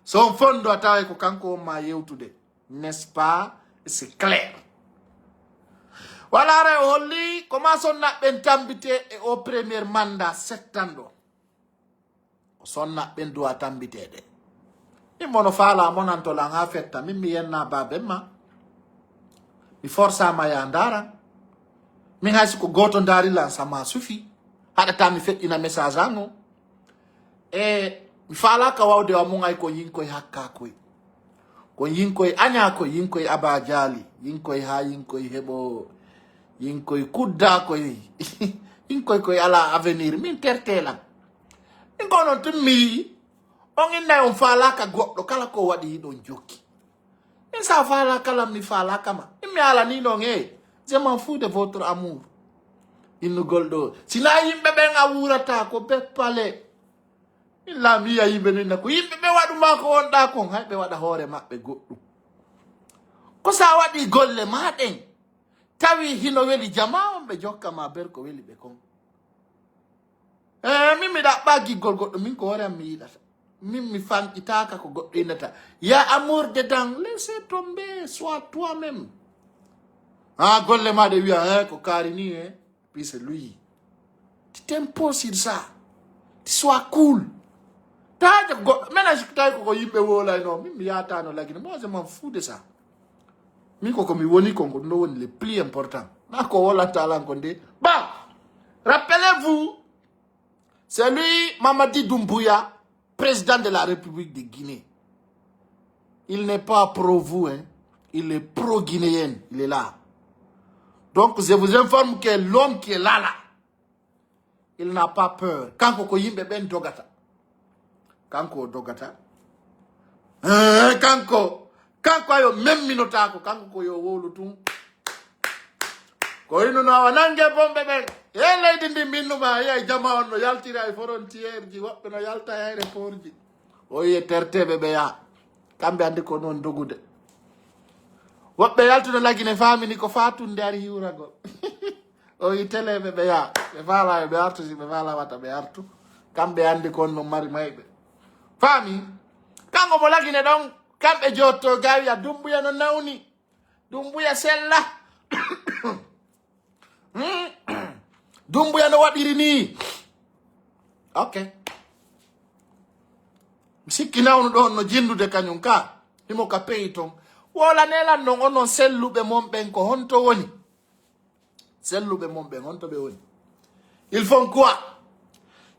so on fondo a tawa ko kanko on ma yewtude n'est-ce pas c'est clair wala re holli comment sonnaɓen tambite e o premier mandat 7 ans ɗo o sonnaɓen duwa tambitede min mono faala monantolan ha fetta min mi yenna baben ma mi forçama ya ndaran min haysi ko goto ndarilan sama sufi haɗata mi feƴƴina message an o e mi faalaka wawde wa mum ay ko yinkoye hakkakoye ko yinkoye añakoye yinkoye aba jaali yinkoye ha yinkoye heɓo yinkoye kudda koye yinkoye koye ala avenir min tertelan min ko noon tun mi yi on innay on faalaka goɗɗo kala ko waɗi ɗon jokki Et ça va la kalam ni fa la kama. Il me ala ni non je m'en fous de votre amour. Il nous goldo. Si na yimbe be ngawurata ko be pale. Illa mi ya yimbe ni nako yimbe be wadu mako wonda ko hay be wada hore mabbe goddu. Ko sa wadi golle maden. Tawi hino weli jama on be jokka ma berko weli be kon. Mimi da bagi gol goddo min ko hore mi yidata. Mimi fan itaka ko goddo inata. Ya amour dedans, laissez tomber, sois toi-même. Ah, golle ma de wia ko karini puis c'est lui. Tu t'imposes sur ça. Tu sois cool. Taja go ménage ko yimbe wola no mimi ya tano lakini moi je m'en fous de ça. Miko ko mi woni kongo no woni le plus important. Na ko wala tala ngonde. Bah, rappelez-vous, c'est lui Mamadi Doumbouya, président de la République de Guinée. Il n'est pas pro vous, hein. Il est pro-guinéen. Il est là. Donc, je vous informe que l'homme qui est là, il n'a pas peur. Quand ko yimbe ben dogata. Kanko dogata. Kanko yo même minota ko kanko yo wolu tum. Ko ino na wanange bombe ben. Lady ndi minnu ma ya jama on no yaltira ay frontière ji wobbe no yalta ay aéroport ji. O ye tertebe be ya. Kambe andi ko non dogude. Wobbe yaltuno lagine famini ko fatu ndari hiwragol. O yi telebe be ya. Be fala be artu si be fala wata be artu. Kambe andi ko no mari maybe. Fami, kango mo lagine don kambe jotto gawi ya Doumbouya no nawni. Doumbouya sella. Doumbouya no wadiri ni. Okay. Msiki nawnu don no jindude kanyum ka. Himo ka peyton. Wala nela non non sellube momben ko honto woni. Sellube momben honto be woni. Ils font quoi?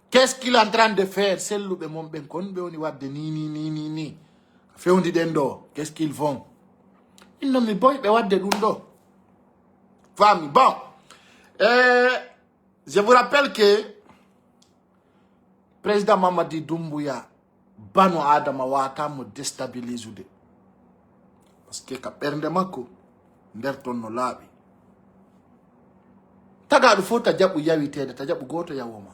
Qu'est-ce qu'il est en train de faire? Sellube momben kon be woni wadde ni. Fewndi den do. Qu'est-ce qu'ils font? Ils non mi boy be wadde dum do. Famille, bon. Je vous rappelle que président Mamadi Doumbouya bano adama wata mo déstabiliser de. Parce que ka pernde mako nder ton no laabi. Taga du fota jabu yawitede ta jabu goto yawoma.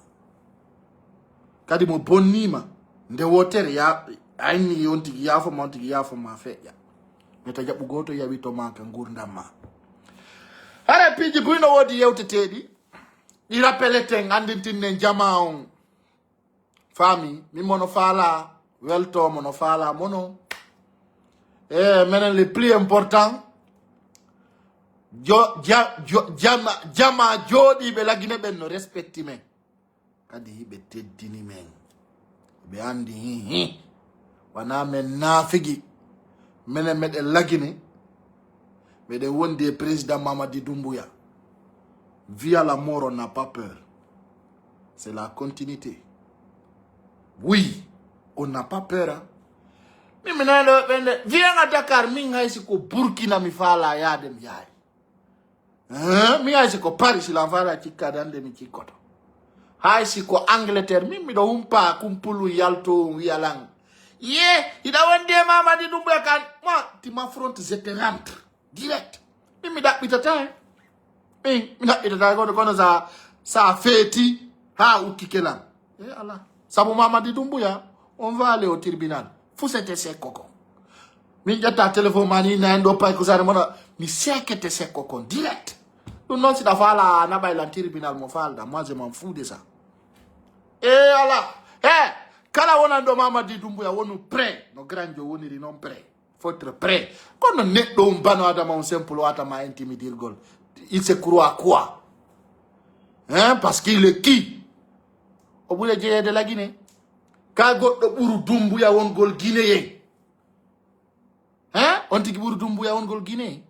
Kadi mo bonnima nde wotere ya ayni yonti yafo ma feja. Meta jabu goto yawito maka ngurdam ma. Hare piji buino wodi yewtetedi. I rappelete ngandintine jama on. Fami, mi mono fala, welto mono fala mono. Menen le plus important, jama jodi be lagine ben no respecti men. Kadi hibe teddini men. Be andi wana men nafigi. Menen mede lagine. Mede wonde président Mamadi Doumbouya. Via la mort, on n'a pas peur. C'est la continuité. Oui, on n'a pas peur. Hein? Mais maintenant, viens à Dakar, minga isiko Burkina mi fala ya dem yaay. Mi isiko Paris la fala chika dande mi chikoto. Ha isiko Angleterre, mi do humpa kumpulu yalto yalang. Ida wende Mamadi Doumbouya kan, moi, tu m'affrontes, je te rentre. Direct. Mi da pitata, mina ita kono sa feti ha ukikelan. Allah. Sabu Mamadi Doumbouya, on va aller au tribunal. Faut c'était ses cocons. Mi jata téléphone mani na ndo pa ko sare mona mi sekete ses cocons direct. Non si da fala na bay la tribunal mo falda, moi je m'en fous de ça. Allah. Kala wona ndo Mamadi Doumbouya wonu prêt, no grandjo woni non prêt. Faut être prêt. Quand on est dans un bano adama un simple atama intimider gol. Il se croit quoi? Hein? Parce qu'il est qui? Au bout de la Guinée. Quand on dit Doumbouya on gol guinéen. Hein? On dit Doumbouya on gol guinéen.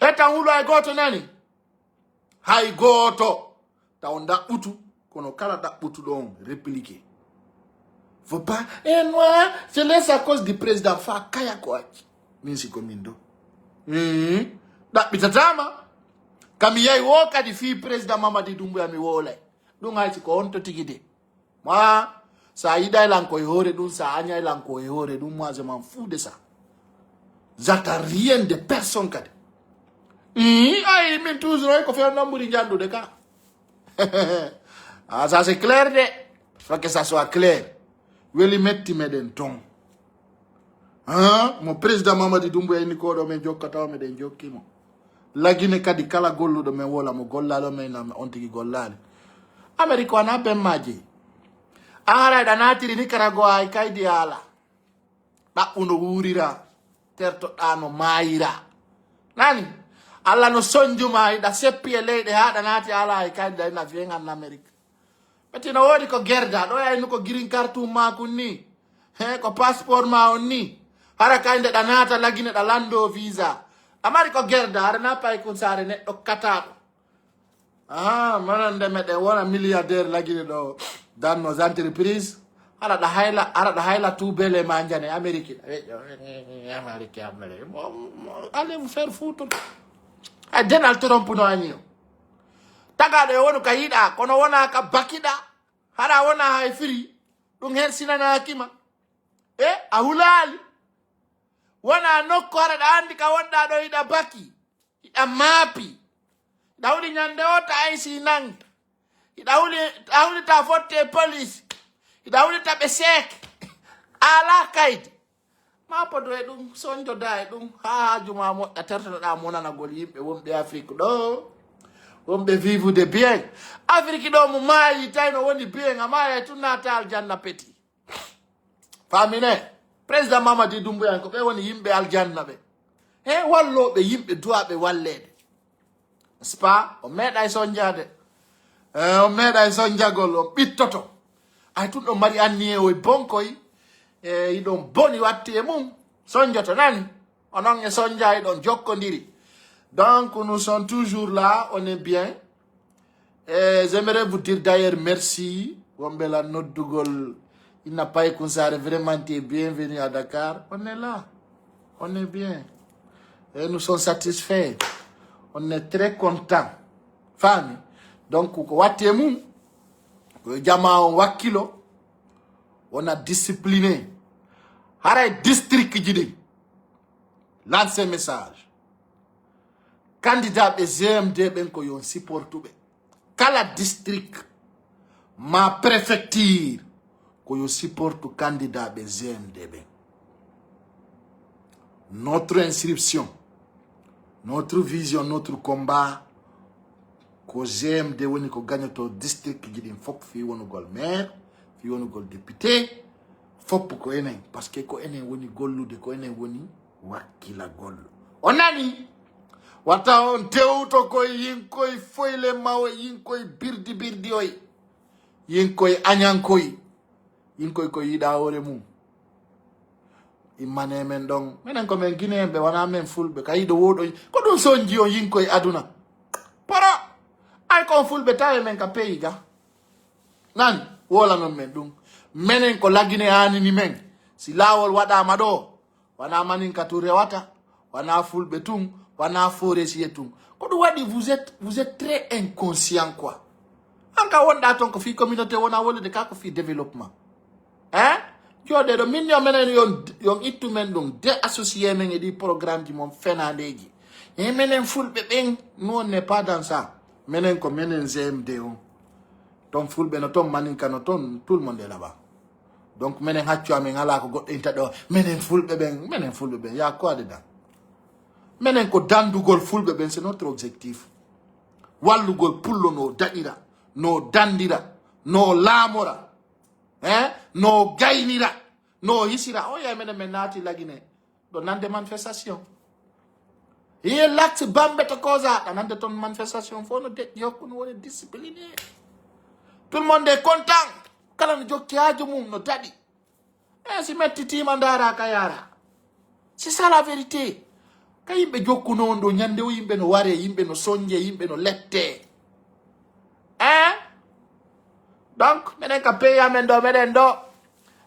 Et t'as où la goto nani? Hay goto. T'as on da utu. Kono kala da utu don répliquer. Faut pas. Et moi, je laisse à cause du président Fa Kaya Kouachi. Minsi Komindo. Da bitatama. Kami yai woka di fi président Mamadi Doumbouya mi wole. Dunga iti ko onto tigide. Moi, sa ida ilan ko hore dun sa anya ilan ko hore dun moi je m'en fous de ça. j'attends rien de personne kadi ay min toujours ko fe nomburi jandude ka ah ça c'est clair de faut que ça soit clair weli metti meden ton mo président Mamadi Doumbouya ni ko do men jokkata me den jokkimo lagine kadi kala golludo men wola mo gollalo men on tigi gollale America wana ben maji ara da natiri Nicaragua ay kaydi ala ba uno wurira terto dano mayira nani alla no sonjuma da seppi e leyde haada nati ala ay kaydi na venga en America beti no wodi ko gerda do ay ko green card ma kunni ko passeport ma onni hara kayde da nata lagine da lando visa amari ko gerda har na pay kun sare ne do katato manande mede wona milliardaire lagine do dans nos entreprises ala da hayla tout bele manjane Amérique allez vous faire foutre ay Donald Trump no anio tagado wonu kayida kono wona ka bakida hara wona hay free dum hen sinana kima a hulali wana nokko hara da andi ka wonda do ida baki ida mapi dawli nyande ota ay sinang dawli ta fotte police dawli ta besek ala kaid ma podo e dum sonjo da e dum ha juma mo terto da monana gol yimbe wonbe Afrique do wonbe vivre de bien Afrique do mo mayi tayno woni bien amaya tunatal janna peti famine président Mamadi Doumbouya ko be woni yimbe aljanna be wallo be yimbe duabe wallede spa o meda sonjade o meda sonjagol o bittoto ay tun do mari annie o bonkoy idon boni watti e mum sonjoto nani onon e sonja e don jokkondiri donc nous sommes toujours là on est bien j'aimerais vous dire d'ailleurs merci wombela noddugol il n'a pas écouté vraiment été bienvenue à Dakar on est là on est bien et nous sommes satisfaits on est très content fami donc ko watte mum jama on wakilo on a discipliné haray district jidi lancer message candidat be GMD ben ko yon supportube kala district ma préfecture ko yo supporte candidat be GMD ben notre inscription notre vision notre combat ko GMD woni ko gagnato district jidi fop fi wonu gol maire fi wonu gol député fop ko enen parce que ko enen woni gollude ko enen woni wakila gollu onani wata on tewto ko yinkoy foyle mawo yinkoy birdi oy yinkoy anyankoy yinkoy ko yida hore mum imane men don menen ko men guinéen be wana men fulbe kayido wodo ko dum sonji o yinkoy aduna para ay kon fulbe tawe men ka peyiga nan wola non men dum menen ko lagine hani ni men si lawol wada mado wana manin ka to rewata wana fulbe tum wana foresi etum ko do wadi vous êtes très inconscient quoi anka wonda ton ko fi communauté wona wole de ka ko fi développement jode do min yo menen yon ittu men dum de associé men e di programme di mom fenaleji e menen fulbe ben non n'est pas dans ça menen ko menen GMD on ton fulbe no ton manin kano ton tout le monde est là-bas donc menen haccu amen ala ko goddo inta do menen fulbe ben ya quoi dedans menen ko dandugol fulbe ben c'est notre objectif wallugol pullo no dadira no dandira no lamora no gaynira no hisira o ya menen men nati lagine do nande manifestation e l'acte bambe to cosa nande ton manifestation fo no de yokku no woni discipliné tout le monde est content kala no jokki haaju mum no dadi si metti timandara kayara c'est ça la vérité kayimbe jokku non do nyande o yimbe no ware yimbe no sonje yimbe no lette donc menen ka peya men do meden do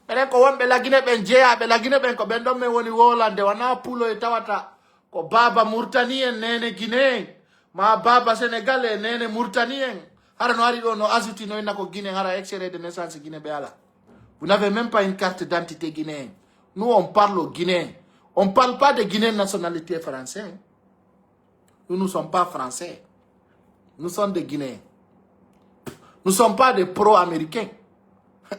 menen ko wonbe lagine ben jeya be lagine ben ko ben do men woni wolande wana pulo e tawata ko baba Mauritanie nene Guinée ma baba Sénégal nene Mauritanie hara no ari do no azuti no inako Guinée hara extrait de naissance Guinée be ala vous n'avez même pas une carte d'identité guinéenne nous on parle au Guinée On ne parle pas de Guinéen nationalité française. Nous ne sommes pas français. Nous sommes des Guinéens. Nous ne sommes pas des pro-américains.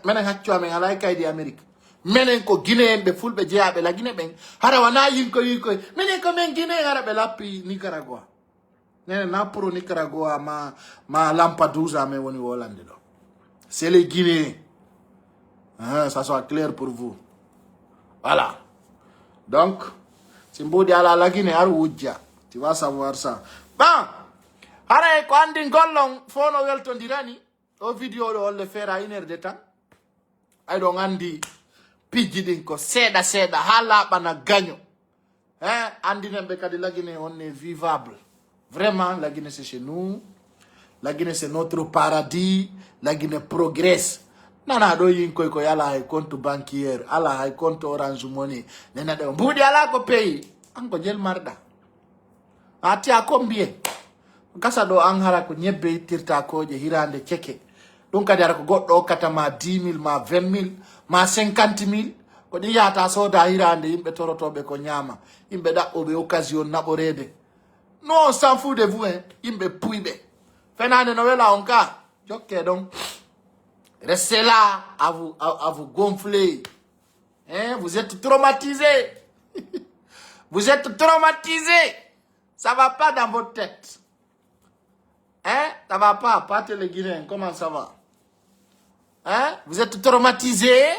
Menen haccu amen ala kaydi Amérique. Menen ko Guinéen be fulbe jeyabe la Guinée ben. Hara wana yinko menen ko men Guinéen arabe lappi Nicaragua. Nene na pro Nicaragua ma Lampedusa me woni Hollande do. C'est les Guinéens. Hein, ça soit clair pour vous. Voilà. Donc, si mbodi ala la Guinée ar wujja, tu vas savoir ça. Bon, hara ko andi gollon fono weltondirani o vidéo do le fera 1 heure de temps. Ay do andi pijji din ko seda hala bana gagno. Hein, andi nembe kadi la Guinée on est vivable. Vraiment la Guinée c'est chez nous. La Guinée c'est notre paradis. La Guinée progresse. Nana do yin ko yala hay compte bancaire, ala hay compte Orange Money. Nena de mbudi ala ko pays. Anko jel marda. Ati a combien? Kasa do an hara ko nyebbe tirta ko je hirande ceke. Donc kadi ara ko goddo katama 10 000 ma 20 000 ma 50 000 ko di yata soda hirande yimbe torotobe ko nyama. Yimbe da obe occasion naborede. Non, on s'en fout de vous, hein. Yimbe pouibe. Fenane novela onka. Jokke donc. Restez là à vous gonfler. Hein? Vous êtes traumatisés. Vous êtes traumatisés. Ça va pas dans votre tête. Hein? Ça va pas. Partez les Guinéens. Comment ça va? Hein? Vous êtes traumatisés.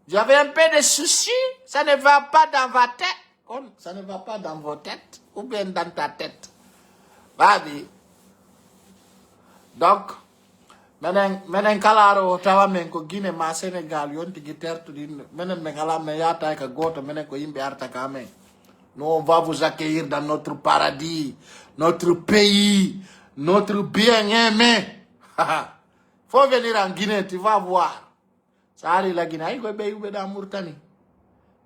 Vous avez un peu de soucis. Ça ne va pas dans votre tête. Ça ne va pas dans vos têtes. Ou bien dans ta tête. Babi. Donc, menen kalaro tawa men ko Guinée ma Sénégal yonti gi tertude menen men ala men yata ka goto menen ko yimbe arta ka men. Nous on va vous accueillir dans notre paradis, notre pays, notre bien-aimé. Faut venir en Guinée, tu vas voir. Ça arrive la Guinée, ko be yube da Mauritanie.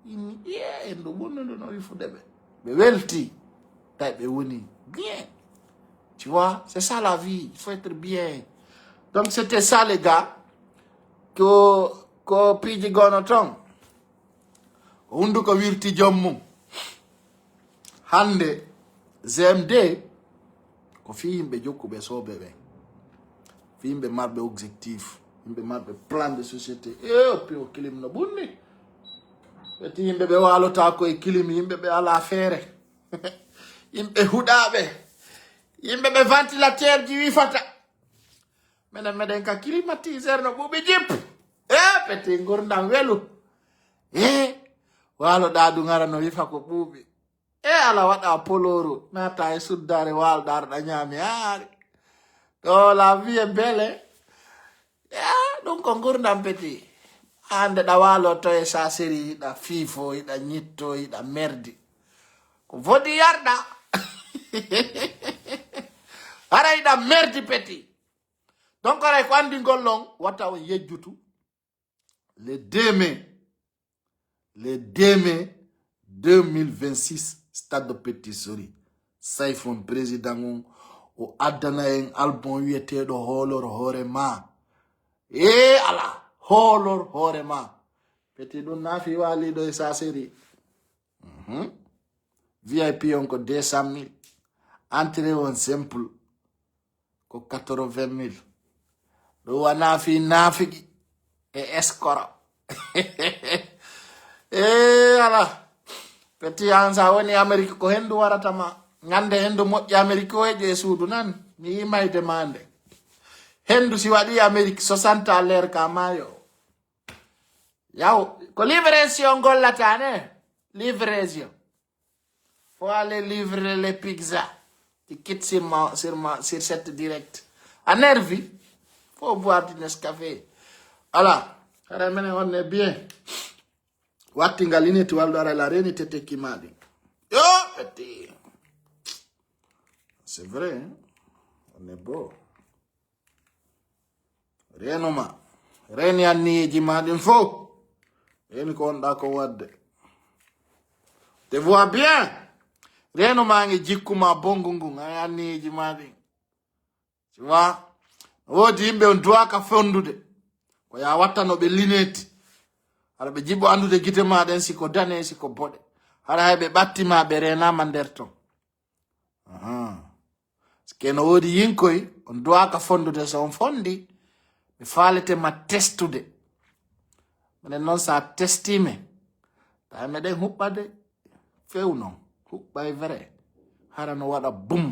Ndo bonno no ifudebe. Be welti. Tay be woni bien. Tu vois, c'est ça la vie, il faut être bien. Donc c'était ça les gars, ko piji gonoton. Hundu ko wirti jommum. Hande, ZMD, ko fi yimbe jokkube sobe be. Fi yimbe marbe objectif, yimbe marbe plan de société. Puis o kilim no bunni. Beti yimbe be walota ko e kilim yimbe be ala fere. Yimbe hudabe. Yimbe be ventilateur ji wifata. Meden ka climatiseur no bubi jip. Peti ngordam welu. Walo dadu ngara no wifa ko bubi. Ala wada poloro. Nata e suddare wal dar da nyami ari. Do la vie est belle. Donc ngordam peti. Ande da walo to e sa seri da fifo ida nyitto ida merdi. Ko vodi yarda. Ara ida merdi peti. Donc, wata on yejjutu le 2 mai 2026 stade de Petit Sori Saifon président o addana en album wietedo holor horema ala holor horema Petit don nafi wali do sa série VIP on ko 200 000 entrée on simple ko 80 000 do wana fi nafigi e escoro ala Petit ansa woni Amerique ko hendu waratama ngande hendu moƴƴi Amerique o je suudu nan mi mayde mande hendu si wadi Amerique 60 à l'heure ka mayo yaw ko livraison gollata ne livraison faut aller livrer les pizzas qui quitte sur cette direct à Nervi faut boire du Nescafé voilà ara mene on est bien watti ngalineti waldo ara la reni tete kimadi yo Petit c'est vrai hein? On est beau renoma reni anni jimadin fo reni ko on da ko wadde te vois bien renoma ngi jikkuma bongungu anni jimadin tu vois wodi yimbe on doit ka fondude ko ya wattano be lineti ara be jibbo andude gite ma den siko dane siko bode hara hebe battima be renama nder ton ske no wodi yinkoy on duwaka fondude so on fondi be falete ma testude minen non sa testime ta meden hubbade fewno hubbay vrai hara no wada bum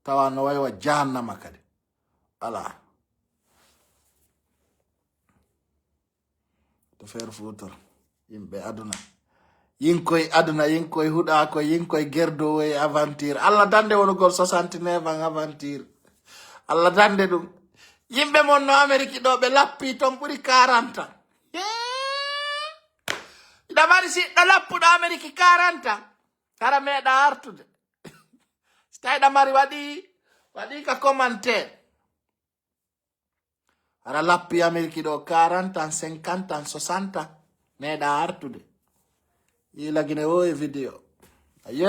tawa no waywa jahannama kadi ala to fer futur yimbe aduna yinkoy huda ko yinkoy gerdo e aventure alla dande wonugol 69 an aventure alla dande dum yimbe mon no Amerique do be lappi ton buri 40 damari si da lappu do Amerique 40 kara meeda artude stay damari wadi ka commentaire ara lappi Amerique do 40 an 50 an 60 meeda artude il a gagné une vidéo. Je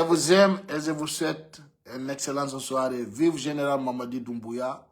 vous aime et je vous souhaite une excellente soirée. Vive Général Mamadi Doumbouya.